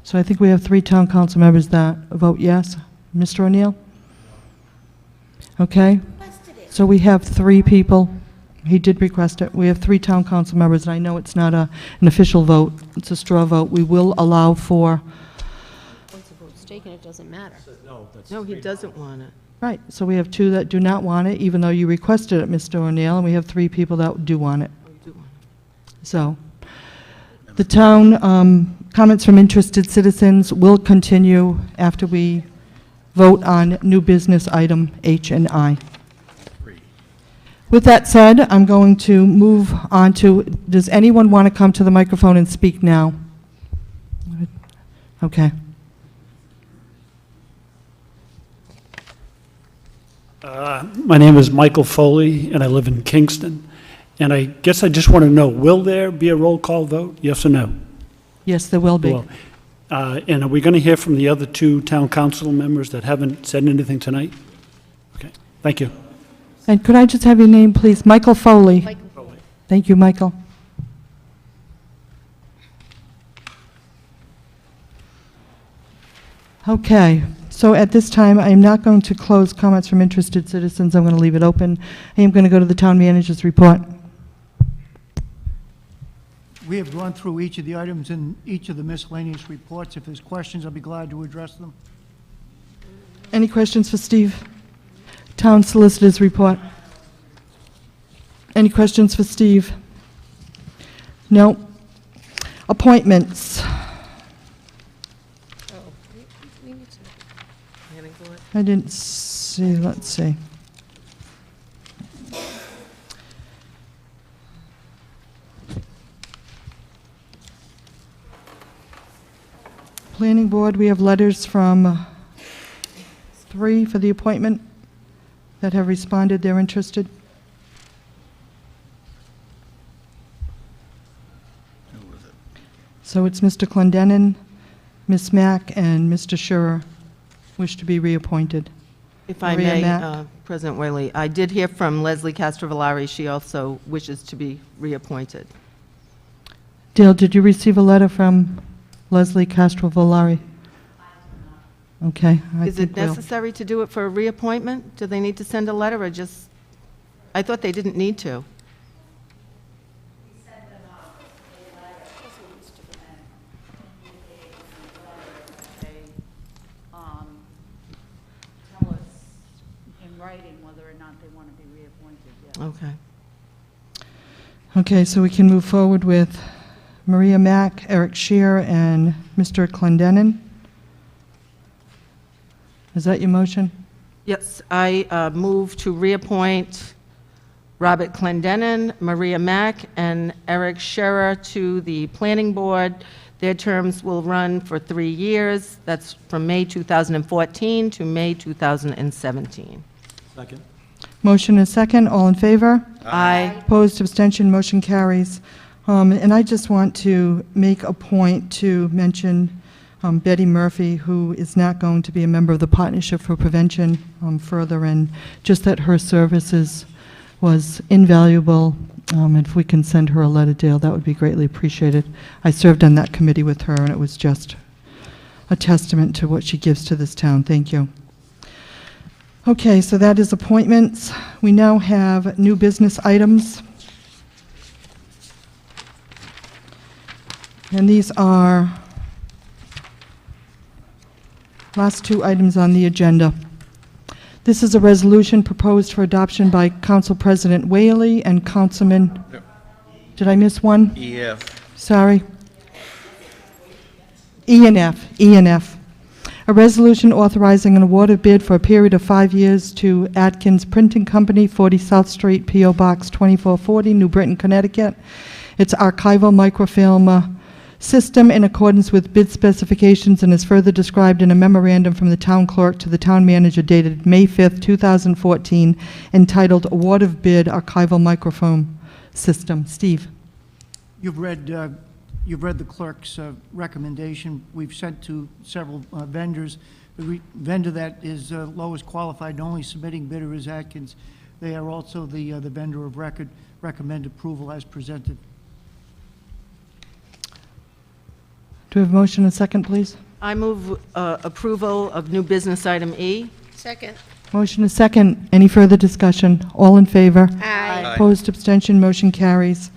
So I think we have 3 town council members that vote yes. Mr. O'Neill? Okay. So we have 3 people. He did request it. We have 3 town council members, and I know it's not an official vote. It's a straw vote. We will allow for, Once the vote's taken, it doesn't matter. No, he doesn't want it. right, so we have 2 that do not want it, even though you requested it, Mr. O'Neill, and we have 3 people that do want it. So, the town, comments from interested citizens will continue after we vote on new business item H and I. With that said, I'm going to move on to, does anyone want to come to the microphone and speak now? Okay. My name is Michael Foley, and I live in Kingston. And I guess I just want to know, will there be a roll call vote, yes or no? Yes, there will be. Well, and are we going to hear from the other 2 town council members that haven't said anything tonight? Okay, thank you. And could I just have your name, please? Michael Foley. Thank you, Michael. Okay, So at this time, I am not going to close comments from interested citizens. I'm going to leave it open. I am going to go to the town manager's report. We have gone through each of the items in each of the miscellaneous reports. If there's questions, I'll be glad to address them. Any questions for Steve? Town solicitor's report. Any questions for Steve? No. Appointments. I didn't see, let's see. Planning Board, we have letters from 3 for the appointment that have responded they're interested. So it's Mr. Clendenin, Ms. Mack, and Mr. Schurer wish to be reappointed. If I Maria may, Mack. President Whaley, I did hear from Leslie Castrovillari. She also wishes to be reappointed. Dale, did you receive a letter from Leslie Castrovillari? Okay. Is it necessary to do it for a reappointment? Do they need to send a letter or just, I thought they didn't need to. Tell us in writing whether or not they want to be reappointed, yes. Okay. Okay, so we can move forward with Maria Mack, Eric Shear, and Mr. Clendenin. Is that your motion? Yes, I move to reappoint Robert Clendenin, Maria Mack, and Eric Scherer to the Planning Board. Their terms will run for 3 years. That's from May 2014 to May 2017. Second. Motion is second. All in favor? Aye. Opposed, abstention, motion carries. And I just want to make a point to mention Betty Murphy, who is not going to be a member of the Partnership for Prevention further, and just that her services was invaluable. If we can send her a letter, Dale, that would be greatly appreciated. I served on that committee with her, and it was just a testament to what she gives to this town. Thank you. Okay, so that is appointments. We now have new business items. And these are last 2 items on the agenda. This is a resolution proposed for adoption by Council President Whaley and Councilman, did I miss one? EF. Sorry. E and F. A resolution authorizing an award of bid for a period of 5 years to Atkins Printing Company, 40 South Street, P.O. Box 2440, New Britain, Connecticut. It's archival microfilm system in accordance with bid specifications and is further described in a memorandum from the town clerk to the town manager dated May 5th, 2014, entitled Award of Bid Archival Microfilm System. Steve. You've read the clerk's recommendation. We've sent to several vendors. The vendor that is lowest qualified, the only submitting bidder is Atkins. They are also the vendor of record. Recommend approval as presented. Do we have a motion and a second, please? I move approval of new business item E. Second. Motion is second. Any further discussion? All in favor? Aye. Opposed, abstention, motion carries.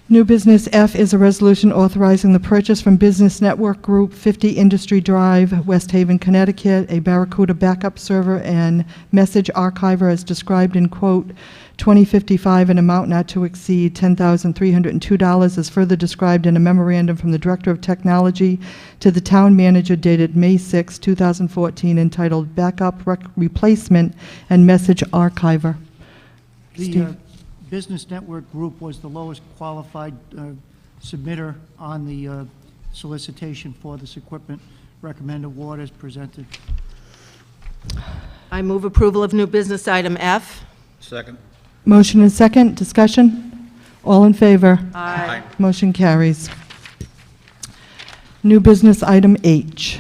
New business F is a resolution authorizing the purchase from Business Network Group, 50 Industry Drive, West Haven, Connecticut, a Barracuda backup server and message archiver as described in quote 2055, an amount not to exceed $10,302, as further described in a memorandum from the Director of Technology to the Town Manager dated May 6, 2014, entitled Backup Replacement and Message Archiver. The Steve. Business Network Group was the lowest qualified submitter on the solicitation for this equipment. Recommend award as presented. I move approval of new business item F. Second. Motion and second. Discussion? All in favor? Aye. Motion carries. New business item H.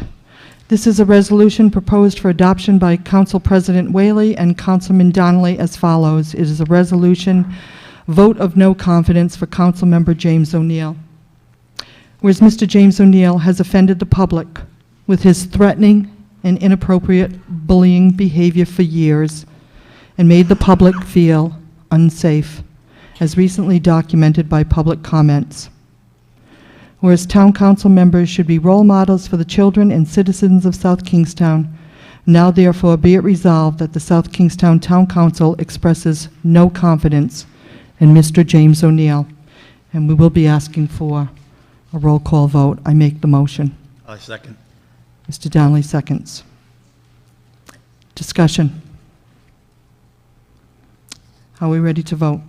This is a resolution proposed for adoption by Council President Whaley and Councilman Donnelly as follows. It is a resolution, vote of no confidence for Councilmember James O'Neill. Whereas Mr. James O'Neill has offended the public with his threatening and inappropriate bullying behavior for years and made the public feel unsafe, as recently documented by public comments. Whereas town council members should be role models for the children and citizens of South Kingstown, now therefore be it resolved that the South Kingstown Town Council expresses no confidence in Mr. James O'Neill, and we will be asking for a roll call vote. I make the motion. I second. Mr. Donnelly seconds. Discussion. Are we ready to vote?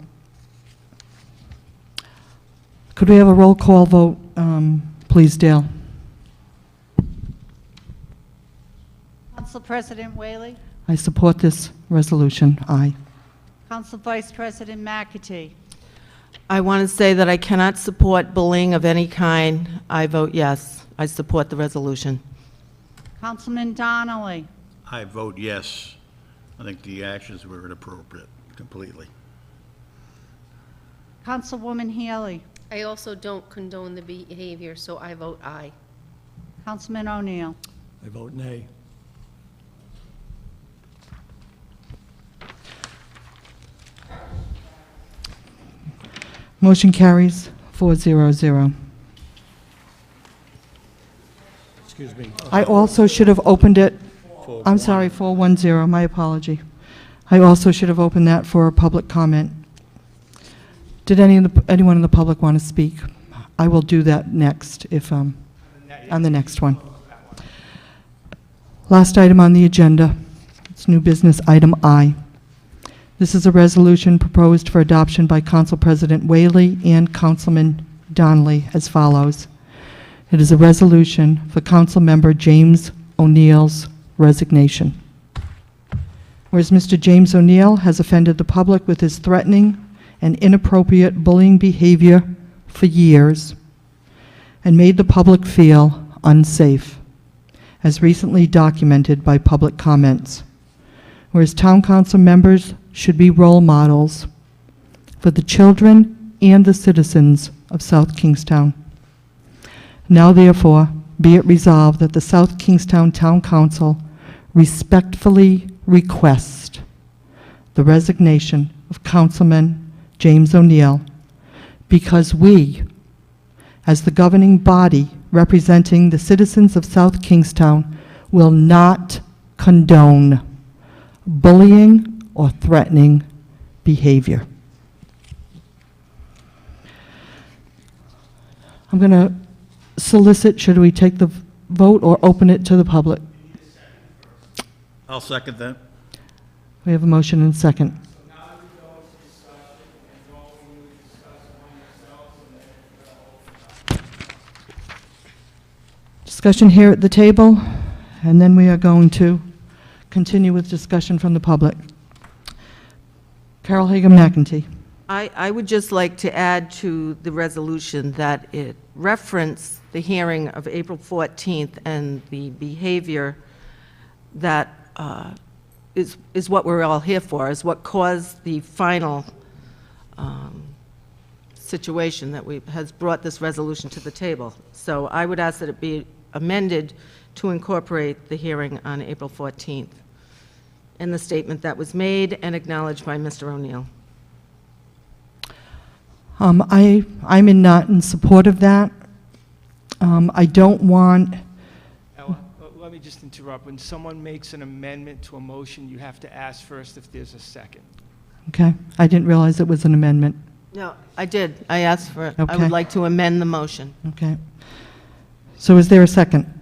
Could we have a roll call vote, please, Dale? Council President Whaley, I support this resolution. Aye. Council Vice President McAtee, I want to say that I cannot support bullying of any kind. I vote yes. I support the resolution. Councilman Donnelly, I vote yes. I think the actions were inappropriate completely. Councilwoman Healy, I also don't condone the behavior, so I vote aye. Councilman O'Neill. I vote nay. Motion carries 400. Excuse me. I also should have opened it, I'm sorry, 410, my apology. I also should have opened that for a public comment. Did anyone in the public want to speak? I will do that next, if, on the next one. Last item on the agenda, it's new business, item I. This is a resolution proposed for adoption by Council President Whaley and Councilman Donnelly as follows. It is a resolution for Council Member James O'Neill's resignation. Whereas Mr. James O'Neill has offended the public with his threatening and inappropriate bullying behavior for years and made the public feel unsafe, as recently documented by public comments. Whereas town council members should be role models for the children and the citizens of South Kingstown. Now therefore, be it resolved that the South Kingstown Town Council respectfully request the resignation of Councilman James O'Neill, because we, as the governing body representing the citizens of South Kingstown, will not condone bullying or threatening behavior. I'm going to solicit, should we take the vote or open it to the public? I'll second that. We have a motion and second. Discussion here at the table, and then we are going to continue with discussion from the public. Carol Hagan-McEntee. I would just like to add to the resolution that it referenced the hearing of April 14th and the behavior that is what we're all here for, is what caused the final situation that has brought this resolution to the table. So I would ask that it be amended to incorporate the hearing on April 14th and the statement that was made and acknowledged by Mr. O'Neill. I'm not in support of that. I don't want... Now, let me just interrupt. When someone makes an amendment to a motion, you have to ask first if there's a second. Okay, I didn't realize it was an amendment. No, I did. I asked for it. I Okay. would like to amend the motion. Okay. So is there a second?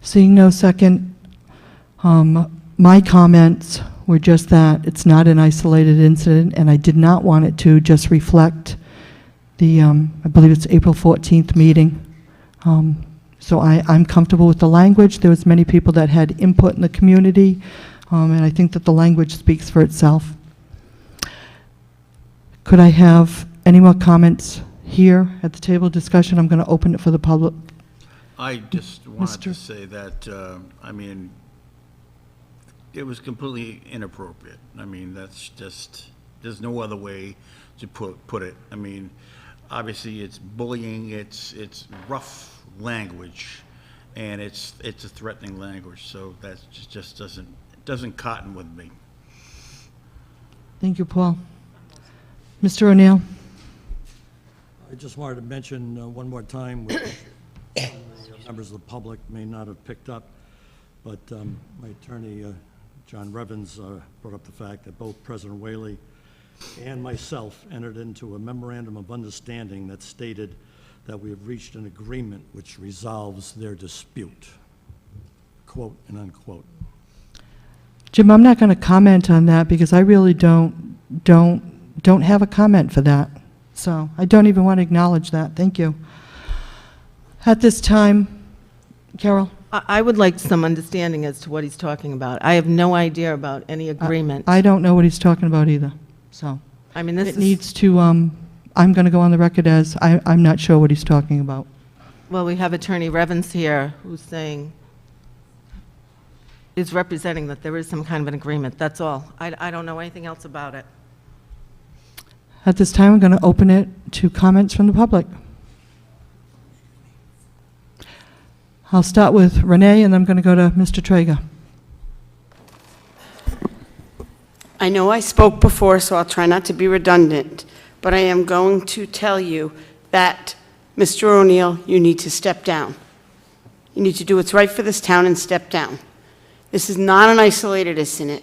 Seeing no second, my comments were just that it's not an isolated incident, and I did not want it to just reflect the, I believe it's April 14th meeting. So I'm comfortable with the language. There was many people that had input in the community, and I think that the language speaks for itself. Could I have any more comments here at the table discussion? I'm going to open it for the public. I just wanted to Mr. say that, I mean, it was completely inappropriate. I mean, that's just, there's no other way to put it. I mean, Obviously, it's bullying, it's rough language, and it's a threatening language, so that just doesn't cotton with me. Thank you, Paul. Mr. O'Neill? I just wanted to mention one more time, which members of the public may not have picked up, but my attorney, John Revens, brought up the fact that both President Whaley and myself entered into a memorandum of understanding that stated that we have reached an agreement which resolves their dispute, quote and unquote. Jim, I'm not going to comment on that because I really don't have a comment for that. So I don't even want to acknowledge that. Thank you. At this time, Carol? I would like some understanding as to what he's talking about. I have no idea about any agreement. I don't know what he's talking about either. So I mean, this it is... needs to, I'm going to go on the record as I'm not sure what he's talking about. Well, we have Attorney Revens here who's saying, is representing that there is some kind of an agreement. That's all. I don't know anything else about it. At this time, I'm going to open it to comments from the public. I'll start with Renee, and I'm going to go to Mr. Traeger. I know I spoke before, so I'll try not to be redundant, but I am going to tell you that, Mr. O'Neill, you need to step down. You need to do what's right for this town and step down. This is not an isolated incident.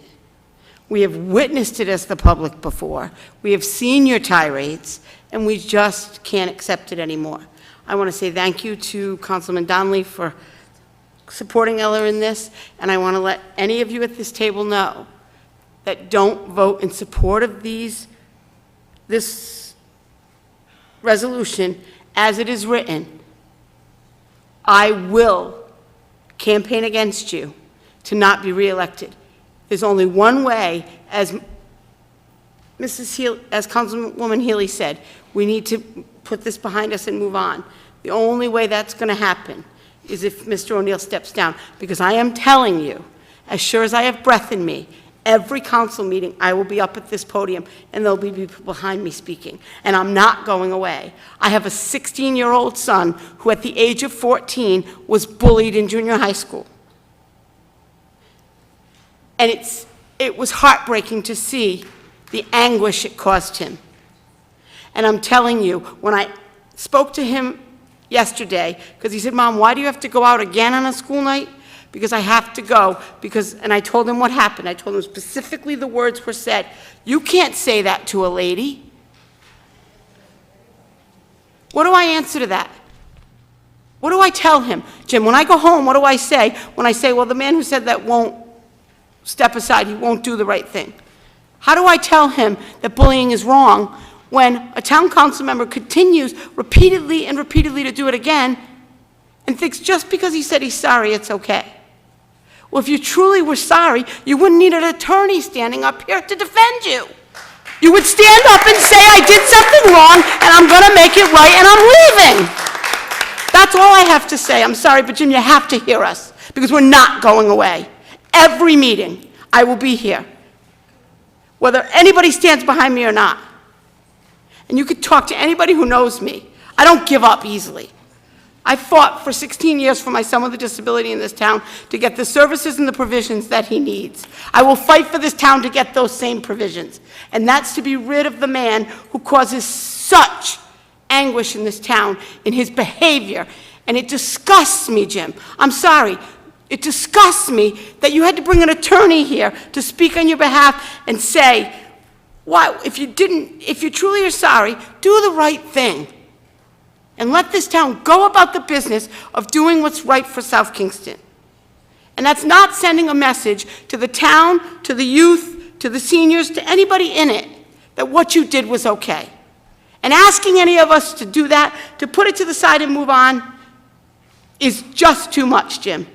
We have witnessed it as the public before. We have seen your tirades, and we just can't accept it anymore. I want to say thank you to Councilman Donnelly for supporting Ella in this, and I want to let any of you at this table know that don't vote in support of this resolution as it is written. I will campaign against you to not be reelected. There's only one way, as Councilwoman Healy said, we need to put this behind us and move on. The only way that's going to happen is if Mr. O'Neill steps down, because I am telling you, as sure as I have breath in me, every council meeting I will be up at this podium and there'll be people behind me speaking, and I'm not going away. I have a 16-year-old son who at the age of 14 was bullied in junior high school. And it was heartbreaking to see the anguish it caused him. And I'm telling you, when I spoke to him yesterday, because he said, Mom, why do you have to go out again on a school night? Because I have to go, and I told him what happened. I told him specifically the words were said. You can't say that to a lady. What do I answer to that? What do I tell him? Jim, when I go home, what do I say? When I say, well, the man who said that won't step aside, he won't do the right thing. How do I tell him that bullying is wrong when a town council member continues repeatedly and repeatedly to do it again and thinks just because he said he's sorry, it's okay? Well, if you truly were sorry, you wouldn't need an attorney standing up here to defend you. You would stand up and say, I did something wrong, and I'm going to make it right, and I'm leaving. That's all I have to say. I'm sorry, but Jim, you have to hear us, because we're not going away. Every meeting, I will be here, whether anybody stands behind me or not. And you could talk to anybody who knows me. I don't give up easily. I fought for 16 years for my son with a disability in this town to get the services and the provisions that he needs. I will fight for this town to get those same provisions. And that's to be rid of the man who causes such anguish in this town in his behavior. And it disgusts me, Jim. I'm sorry. It disgusts me that you had to bring an attorney here to speak on your behalf and say, why, if you truly are sorry, do the right thing. And let this town go about the business of doing what's right for South Kingston. And that's not sending a message to the town, to the youth, to the seniors, to anybody in it, that what you did was okay. And asking any of us to do that, to put it to the side and move on, is just too much, Jim.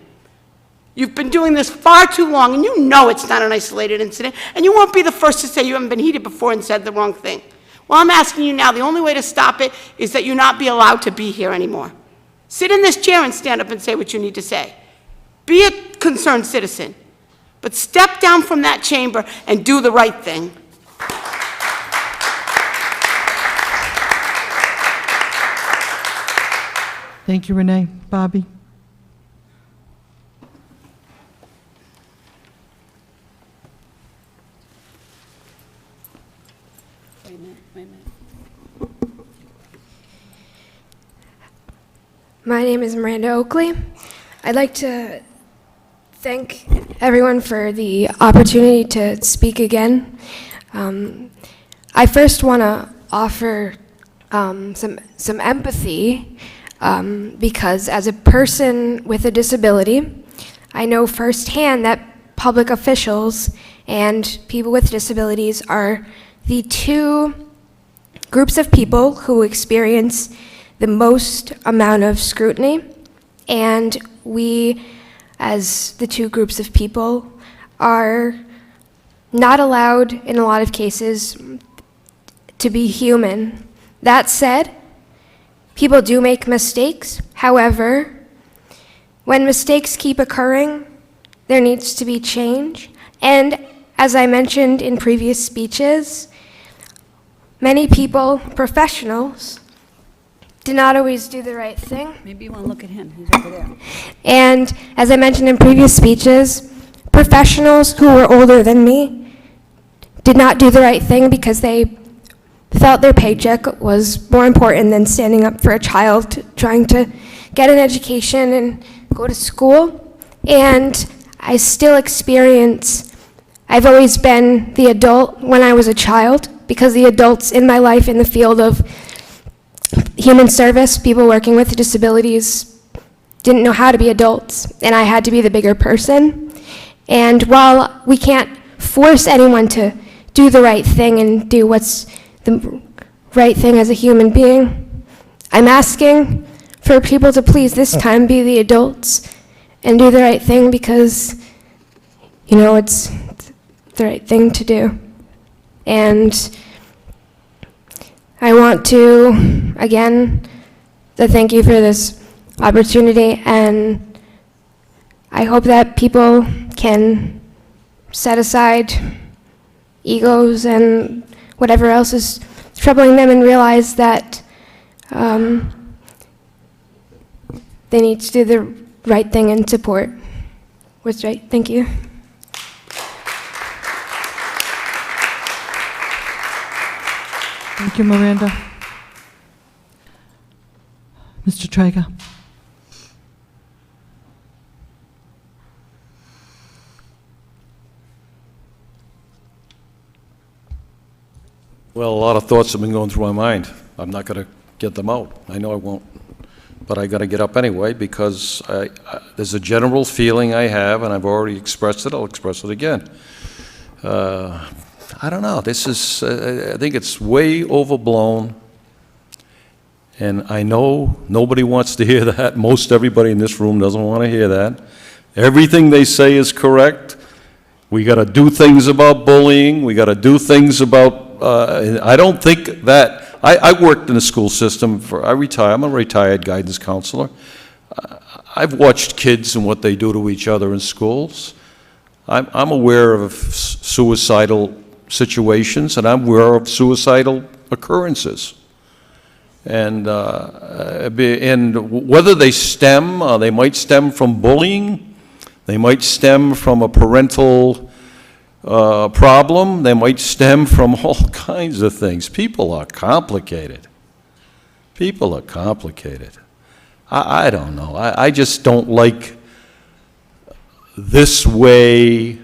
You've been doing this far too long, and you know it's not an isolated incident, and you won't be the first to say you haven't been heated before and said the wrong thing. Well, I'm asking you now, the only way to stop it is that you not be allowed to be here anymore. Sit in this chair and stand up and say what you need to say. Be a concerned citizen, but step down from that chamber and do the right thing. Thank you, Renee. Bobby? Wait a minute, wait a minute. My name is Miranda Oakley. I'd like to thank everyone for the opportunity to speak again. I first want to offer some empathy because as a person with a disability, I know firsthand that public officials and people with disabilities are the two groups of people who experience the most amount of scrutiny, and we, as the two groups of people, are not allowed, in a lot of cases, to be human. That said, people do make mistakes. However, when mistakes keep occurring, there needs to be change. And as I mentioned in previous speeches, many people, professionals, do not always do the right thing. Maybe you want to look at him, he's over there. And as I mentioned in previous speeches, professionals who were older than me did not do the right thing because they felt their paycheck was more important than standing up for a child trying to get an education and go to school. And I still experience, I've always been the adult when I was a child because the adults in my life in the field of human service, people working with disabilities, didn't know how to be adults, and I had to be the bigger person. And while we can't force anyone to do the right thing and do what's the right thing as a human being, I'm asking for people to please this time be the adults and do the right thing because, you know, it's the right thing to do. And I want to, again, to thank you for this opportunity, and I hope that people can set aside egos and whatever else is troubling them and realize that they need to do the right thing and support what's right. Thank you. Thank you, Miranda. Mr. Traeger. Well, a lot of thoughts have been going through my mind. I'm not going to get them out. I know I won't. But I got to get up anyway because there's a general feeling I have, and I've already expressed it. I'll express it again. I don't know. This is, I think it's way overblown. And I know nobody wants to hear that. Most everybody in this room doesn't want to hear that. Everything they say is correct. We got to do things about bullying. We got to do things about, I don't think that, I worked in the school system I'm a retired guidance counselor. I've watched kids and what they do to each other in schools. I'm aware of suicidal situations, and I'm aware of suicidal occurrences. And whether they might stem from bullying, they might stem from a parental problem, they might stem from all kinds of things. People are complicated. People are complicated. I don't know. I just don't like this way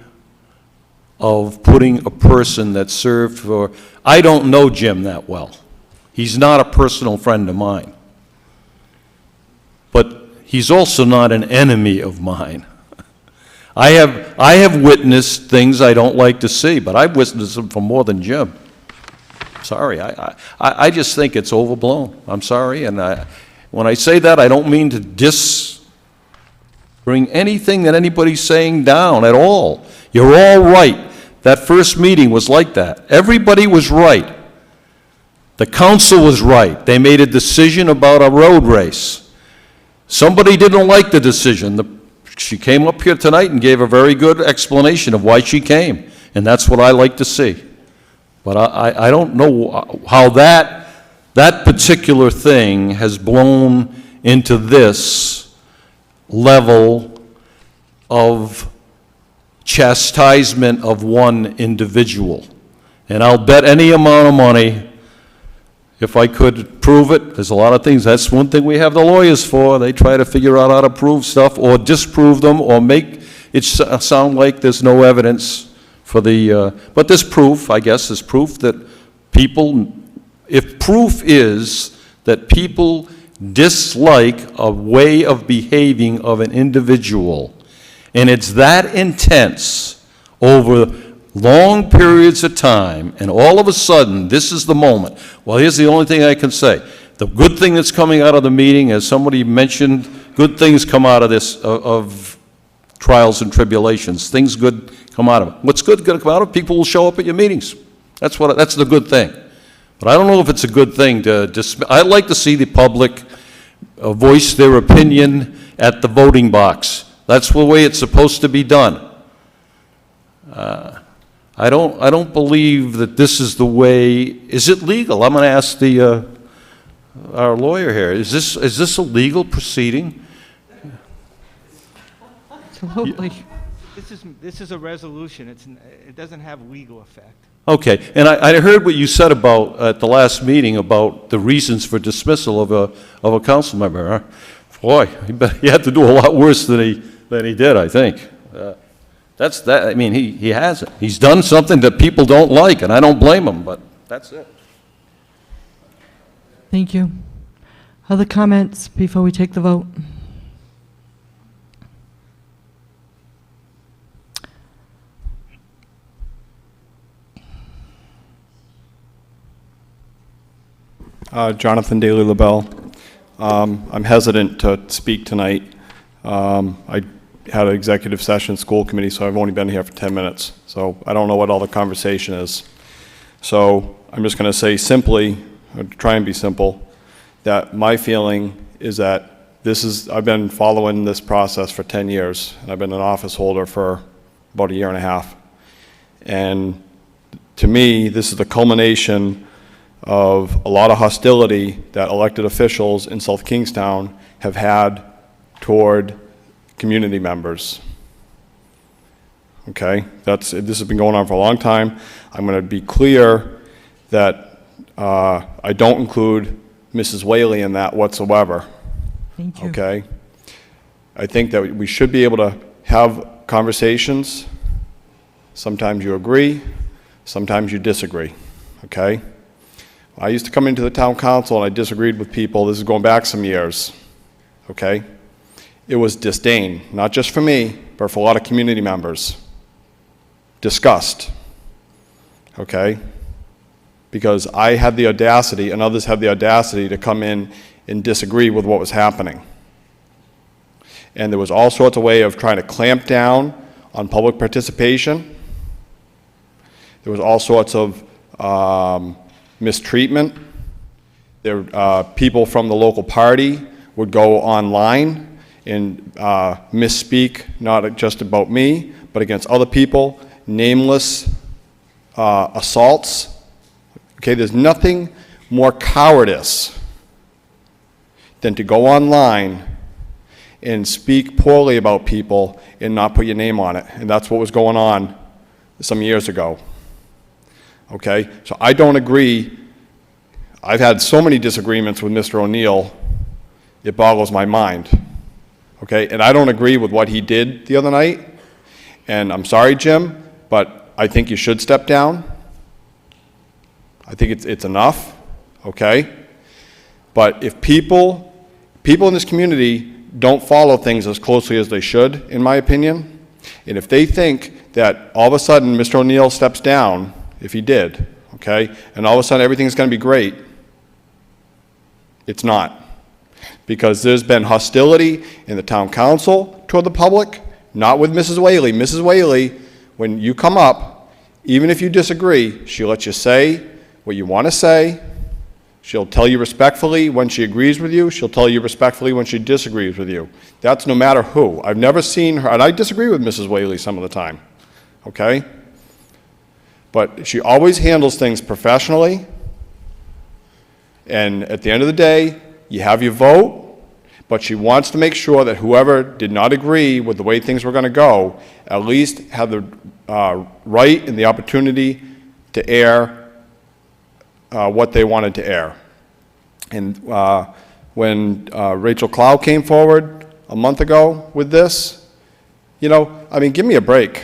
of putting a person that served for, I don't know Jim that well. He's not a personal friend of mine. But he's also not an enemy of mine. I have witnessed things I don't like to see, but I've witnessed them for more than Jim. Sorry, I just think it's overblown. I'm sorry, and when I say that, I don't mean to bring anything that anybody's saying down at all. You're all right. That first meeting was like that. Everybody was right. The council was right. They made a decision about a road race. Somebody didn't like the decision. She came up here tonight and gave a very good explanation of why she came, and that's what I like to see. But I don't know how that particular thing has blown into this level of chastisement of one individual. And I'll bet any amount of money, if I could prove it, there's a lot of things, that's one thing we have the lawyers for. They try to figure out how to prove stuff or disprove them or make it sound like there's no evidence for the, but there's proof, I guess, there's proof that people, if proof is that people dislike a way of behaving of an individual, and it's that intense over long periods of time, and all of a sudden, this is the moment. Well, here's the only thing I can say. The good thing that's coming out of the meeting, as somebody mentioned, good things come out of this, of trials and tribulations. Things good come out of it. What's good going to come out of it? People will show up at your meetings. That's the good thing. But I don't know if it's a good thing to I'd like to see the public voice their opinion at the voting box. That's the way it's supposed to be done. I don't believe that this is the way. Is it legal? I'm going to ask our lawyer here. Is this a legal proceeding? Absolutely. This is a resolution. It doesn't have legal effect. Okay, and I heard what you said about, at the last meeting, about the reasons for dismissal of a council member. Huh? Boy, he had to do a lot worse than he did, I think. I mean, he hasn't. He's done something that people don't like, and I don't blame him, but that's it. Thank you. Other comments before we take the vote? Jonathan Daly LaBelle. I'm hesitant to speak tonight. I had an executive session school committee, so I've only been here for 10 minutes. So I don't know what all the conversation is. So I'm just going to say simply, or try and be simple, that my feeling is that I've been following this process for 10 years, and I've been an office holder for about a year and a half. And to me, this is the culmination of a lot of hostility that elected officials in South Kingstown have had toward community members. Okay, this has been going on for a long time. I'm going to be clear that I don't include Mrs. Whaley in that whatsoever. Thank you. Okay, I think that we should be able to have conversations. Sometimes you agree, sometimes you disagree. Okay. I used to come into the town council and I disagreed with people. This is going back some years, okay? It was disdain, not just for me, but for a lot of community members. Disgust, okay? Because I had the audacity and others had the audacity to come in and disagree with what was happening. And there was all sorts of way of trying to clamp down on public participation. There was all sorts of mistreatment. People from the local party would go online and misspeak, not just about me, but against other people, nameless assaults. Okay, there's nothing more cowardice than to go online and speak poorly about people and not put your name on it. And that's what was going on some years ago. Okay, so I don't agree. I've had so many disagreements with Mr. O'Neill, it boggles my mind. Okay, and I don't agree with what he did the other night. And I'm sorry, Jim, but I think you should step down. I think it's enough, okay? But if people in this community don't follow things as closely as they should, in my opinion, and if they think that all of a sudden Mr. O'Neill steps down, if he did, okay, and all of a sudden everything's going to be great, it's not. Because there's been hostility in the town council toward the public, not with Mrs. Whaley. Mrs. Whaley, when you come up, even if you disagree, she'll let you say what you want to say. She'll tell you respectfully when she agrees with you. She'll tell you respectfully when she disagrees with you. That's no matter who. I've never seen her, and I disagree with Mrs. Whaley some of the time, okay? But she always handles things professionally, and at the end of the day, you have your vote, but she wants to make sure that whoever did not agree with the way things were going to go at least had the right and the opportunity to air what they wanted to air. And when Rachel Clow came forward a month ago with this, you know, I mean, give me a break.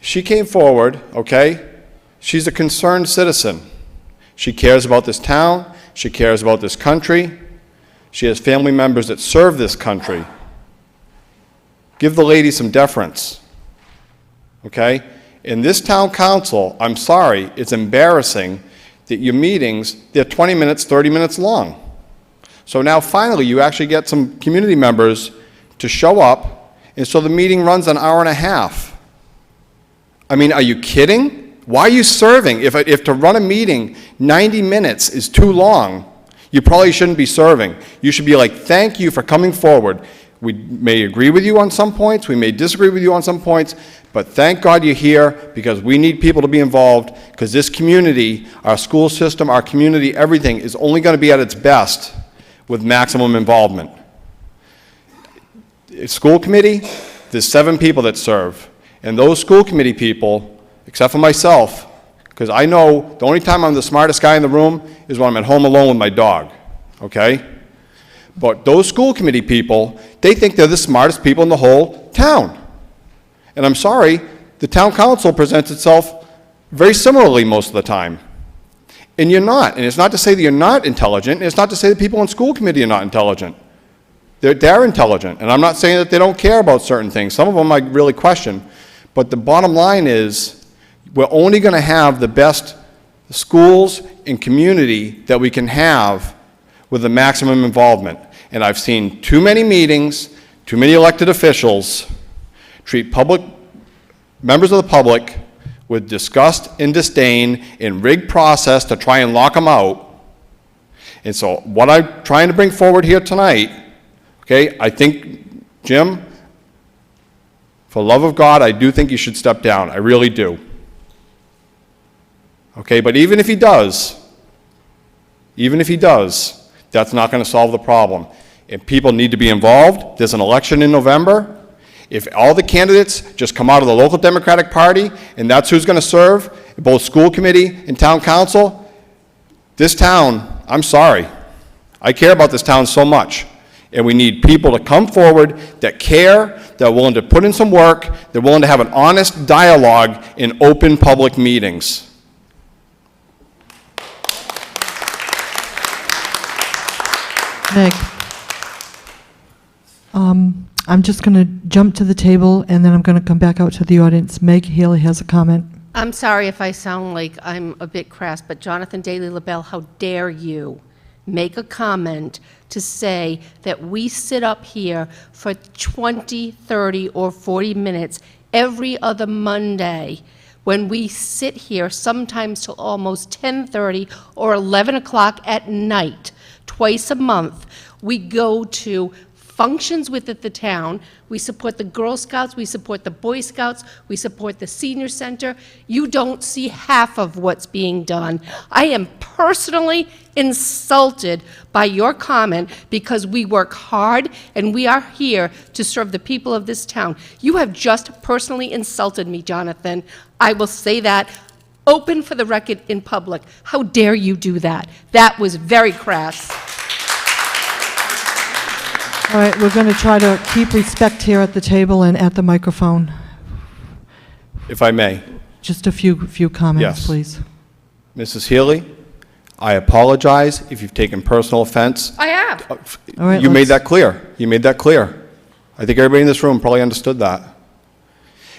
She came forward, okay? She's a concerned citizen. She cares about this town. She cares about this country. She has family members that serve this country. Give the lady some deference, okay? In this town council, I'm sorry, it's embarrassing that your meetings, they're 20 minutes, 30 minutes long. So now finally you actually get some community members to show up, and so the meeting runs an hour and a half. I mean, are you kidding? Why are you serving? If to run a meeting 90 minutes is too long, you probably shouldn't be serving. You should be like, thank you for coming forward. We may agree with you on some points, we may disagree with you on some points, but thank God you're here because we need people to be involved because this community, our school system, our community, everything is only going to be at its best with maximum involvement. School committee, there's 7 people that serve. And those school committee people, except for myself, because I know the only time I'm the smartest guy in the room is when I'm at home alone with my dog, okay? But those school committee people, they think they're the smartest people in the whole town. And I'm sorry, the town council presents itself very similarly most of the time. And you're not. And it's not to say that you're not intelligent, and it's not to say that people on school committee are not intelligent. They're intelligent, and I'm not saying that they don't care about certain things. Some of them I really question. But the bottom line is, we're only going to have the best schools and community that we can have with the maximum involvement. And I've seen too many meetings, too many elected officials treat members of the public with disgust and disdain and rigged process to try and lock them out. And so what I'm trying to bring forward here tonight, okay, I think, Jim, for the love of God, I do think you should step down. I really do. Okay, but even if he does, that's not going to solve the problem. And people need to be involved. There's an election in November. If all the candidates just come out of the local Democratic Party and that's who's going to serve, both school committee and town council, this town, I'm sorry, I care about this town so much. And we need people to come forward that care, that are willing to put in some work, they're willing to have an honest dialogue in open public meetings. Meg, I'm just going to jump to the table, and then I'm going to come back out to the audience. Meg Healy has a comment. I'm sorry if I sound like I'm a bit crass, but Jonathan Daly LaBelle, how dare you make a comment to say that we sit up here for 20, 30, or 40 minutes every other Monday when we sit here sometimes till almost 10:30 or 11 o'clock at night, twice a month. We go to functions within the town. We support the Girl Scouts, we support the Boy Scouts, we support the Senior Center. You don't see half of what's being done. I am personally insulted by your comment because we work hard and we are here to serve the people of this town. You have just personally insulted me, Jonathan. I will say that open for the record in public. How dare you do that? That was very crass. All right, we're going to try to keep respect here at the table and at the microphone. If I may. Just a few comments, Yes. please. Mrs. Healy, I apologize if you've taken personal offense. I have. All right, You made let's- that clear. You made that clear. I think everybody in this room probably understood that.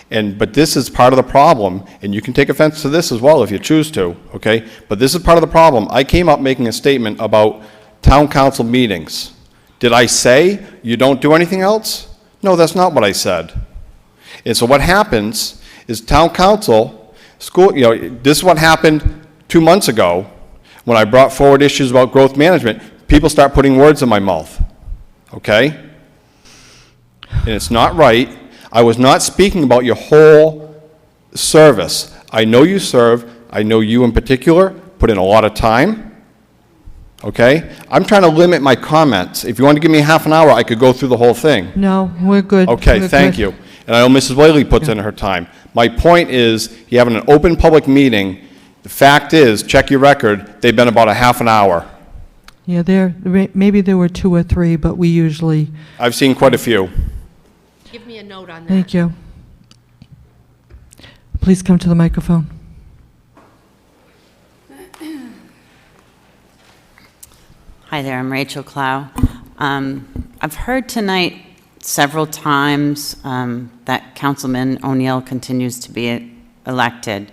But this is part of the problem, and you can take offense to this as well if you choose to, okay? But this is part of the problem. I came up making a statement about town council meetings. Did I say you don't do anything else? No, that's not what I said. And so what happens is town council, this is what happened 2 months ago when I brought forward issues about growth management. People start putting words in my mouth, okay? And it's not right. I was not speaking about your whole service. I know you serve. I know you in particular put in a lot of time. okay? I'm trying to limit my comments. If you want to give me half an hour, I could go through the whole thing. No, we're good. Okay, We're thank good. you. And I know Mrs. Whaley puts in her time. My point is, you're having an open public meeting. The fact is, check your record, they've been about a half an hour. Yeah, maybe there were 2 or 3, but we usually, I've seen quite a few. Give me a note on that. thank you. Please come to the microphone. Hi there, I'm Rachel Clow. I've heard tonight several times that Councilman O'Neill continues to be elected.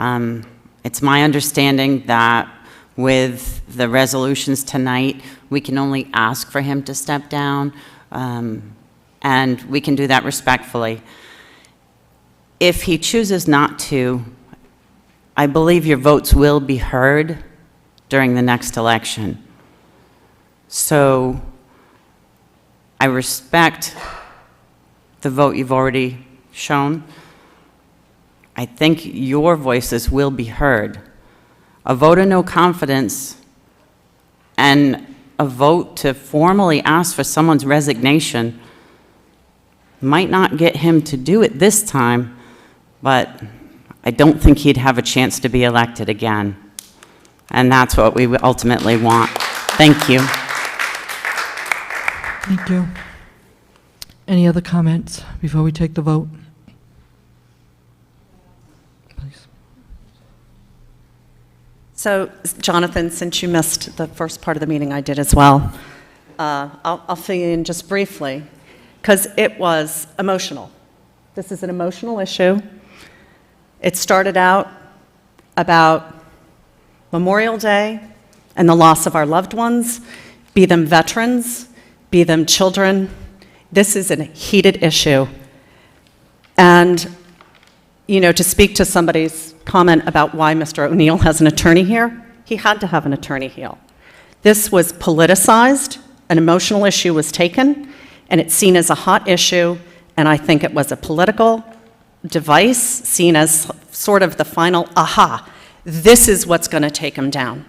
It's my understanding that with the resolutions tonight, we can only ask for him to step down, and we can do that respectfully. If he chooses not to, I believe your votes will be heard during the next election. So I respect the vote you've already shown. I think your voices will be heard. A vote of no confidence and a vote to formally ask for someone's resignation might not get him to do it this time, but I don't think he'd have a chance to be elected again. And that's what we ultimately want. Thank you. Thank you. Any other comments before we take the vote? Please. So, Jonathan, since you missed the first part of the meeting, I did as well. I'll fill you in just briefly, because it was emotional. This is an emotional issue. It started out about Memorial Day and the loss of our loved ones, be them veterans, be them children. This is a heated issue. And, you know, to speak to somebody's comment about why Mr. O'Neill has an attorney here, he had to have an attorney here. This was politicized, an emotional issue was taken, and it's seen as a hot issue, and I think it was a political device seen as sort of the final aha. This is what's going to take him down.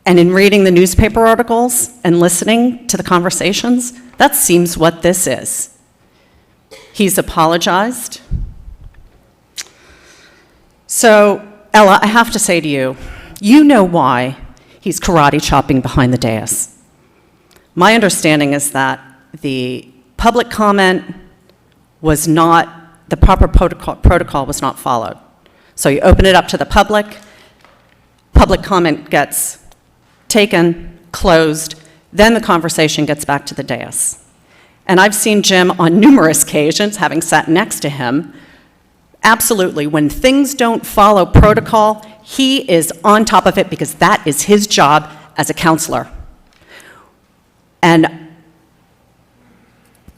And in reading the newspaper articles and listening to the conversations, that seems what this is. He's apologized. So, Ella, I have to say to you, you know why he's karate chopping behind the dais. My understanding is that the public comment was not, the proper protocol was not followed. So you open it up to the public comment gets taken, closed, then the conversation gets back to the dais. And I've seen Jim on numerous occasions, having sat next to him, absolutely, when things don't follow protocol, he is on top of it because that is his job as a counselor. And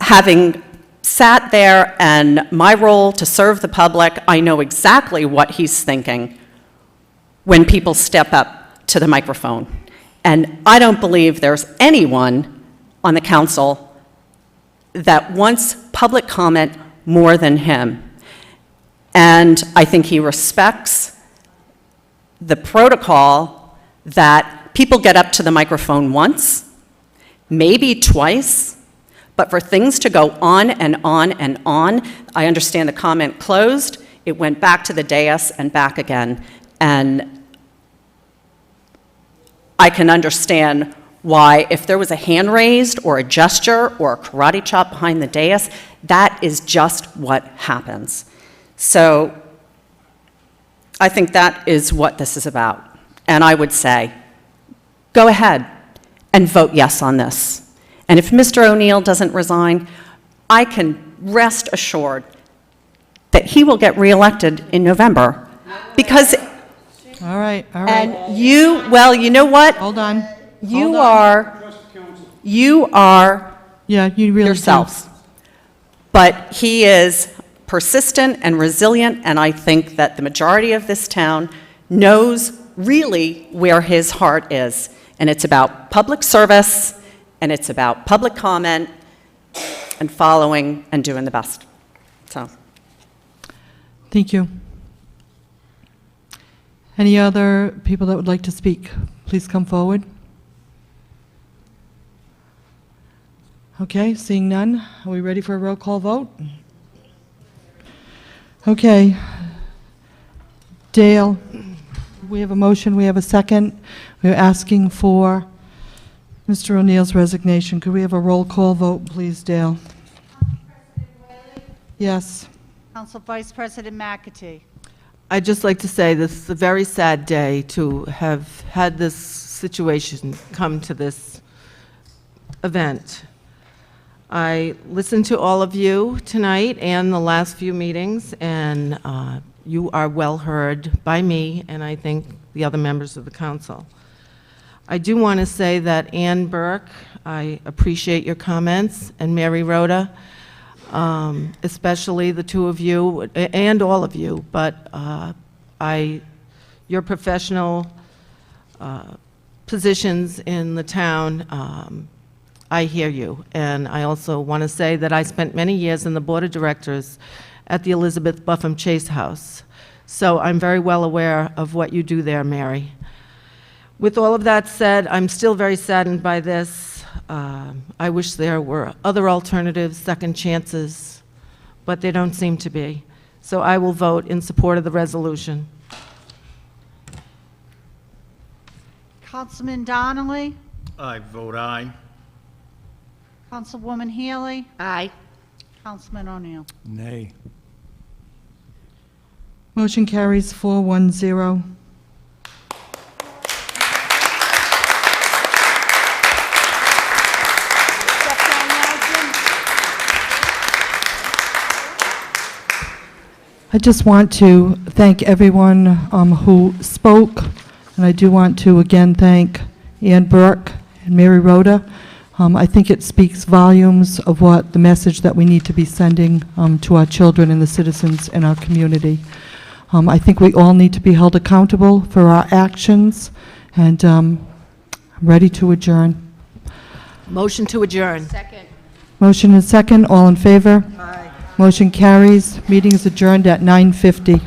having sat there and my role to serve the public, I know exactly what he's thinking when people step up to the microphone. And I don't believe there's anyone on the council that wants public comment more than him. And I think he respects the protocol that people get up to the microphone once, maybe twice, but for things to go on and on and on, I understand the comment closed, it went back to the dais and back again. And I can understand why, if there was a hand raised or a gesture or a karate chop behind the dais, that is just what happens. So I think that is what this is about. And I would say, go ahead and vote yes on this. And if Mr. O'Neill doesn't resign, I can rest assured that he will get reelected in November. Because, All right. and you, well, you know what? Hold on. You are Yeah, you really yourselves. But he is persistent and resilient, and I think that the majority of this town knows really where his heart is. And it's about public service, and it's about public comment, and following and doing the best. So, Thank you. Any other people that would like to speak? please come forward. Okay, seeing none, are we ready for a roll call vote? Okay. Dale, we have a motion, we have a second. We're asking for Mr. O'Neill's resignation. Could we have a roll call vote, please, Dale? Yes. Council Vice President McAtee. I'd just like to say this is a very sad day to have had this situation come to this event. I listened to all of you tonight and the last few meetings, and you are well heard by me and I think the other members of the council. I do want to say that Ann Burke, I appreciate your comments, and Mary Rhoda, especially the two of you and all of you, but your professional positions in the town, I hear you. And I also want to say that I spent many years in the board of directors at the Elizabeth Buffum Chase House. So I'm very well aware of what you do there, Mary. With all of that said, I'm still very saddened by this. I wish there were other alternatives, second chances, but there don't seem to be. So I will vote in support of the resolution. Councilman Donnelly, I vote aye. Councilwoman Healy, Aye. Councilman O'Neill. Nay. Motion carries 4-1-0. I just want to thank everyone who spoke, and I do want to again thank Ann Burke and Mary Rhoda. I think it speaks volumes of what the message that we need to be sending to our children and the citizens in our community. I think we all need to be held accountable for our actions, and I'm ready to adjourn. Motion to adjourn. Second. Motion is second. All in favor? Aye. Motion carries. Meeting is adjourned at 9:50.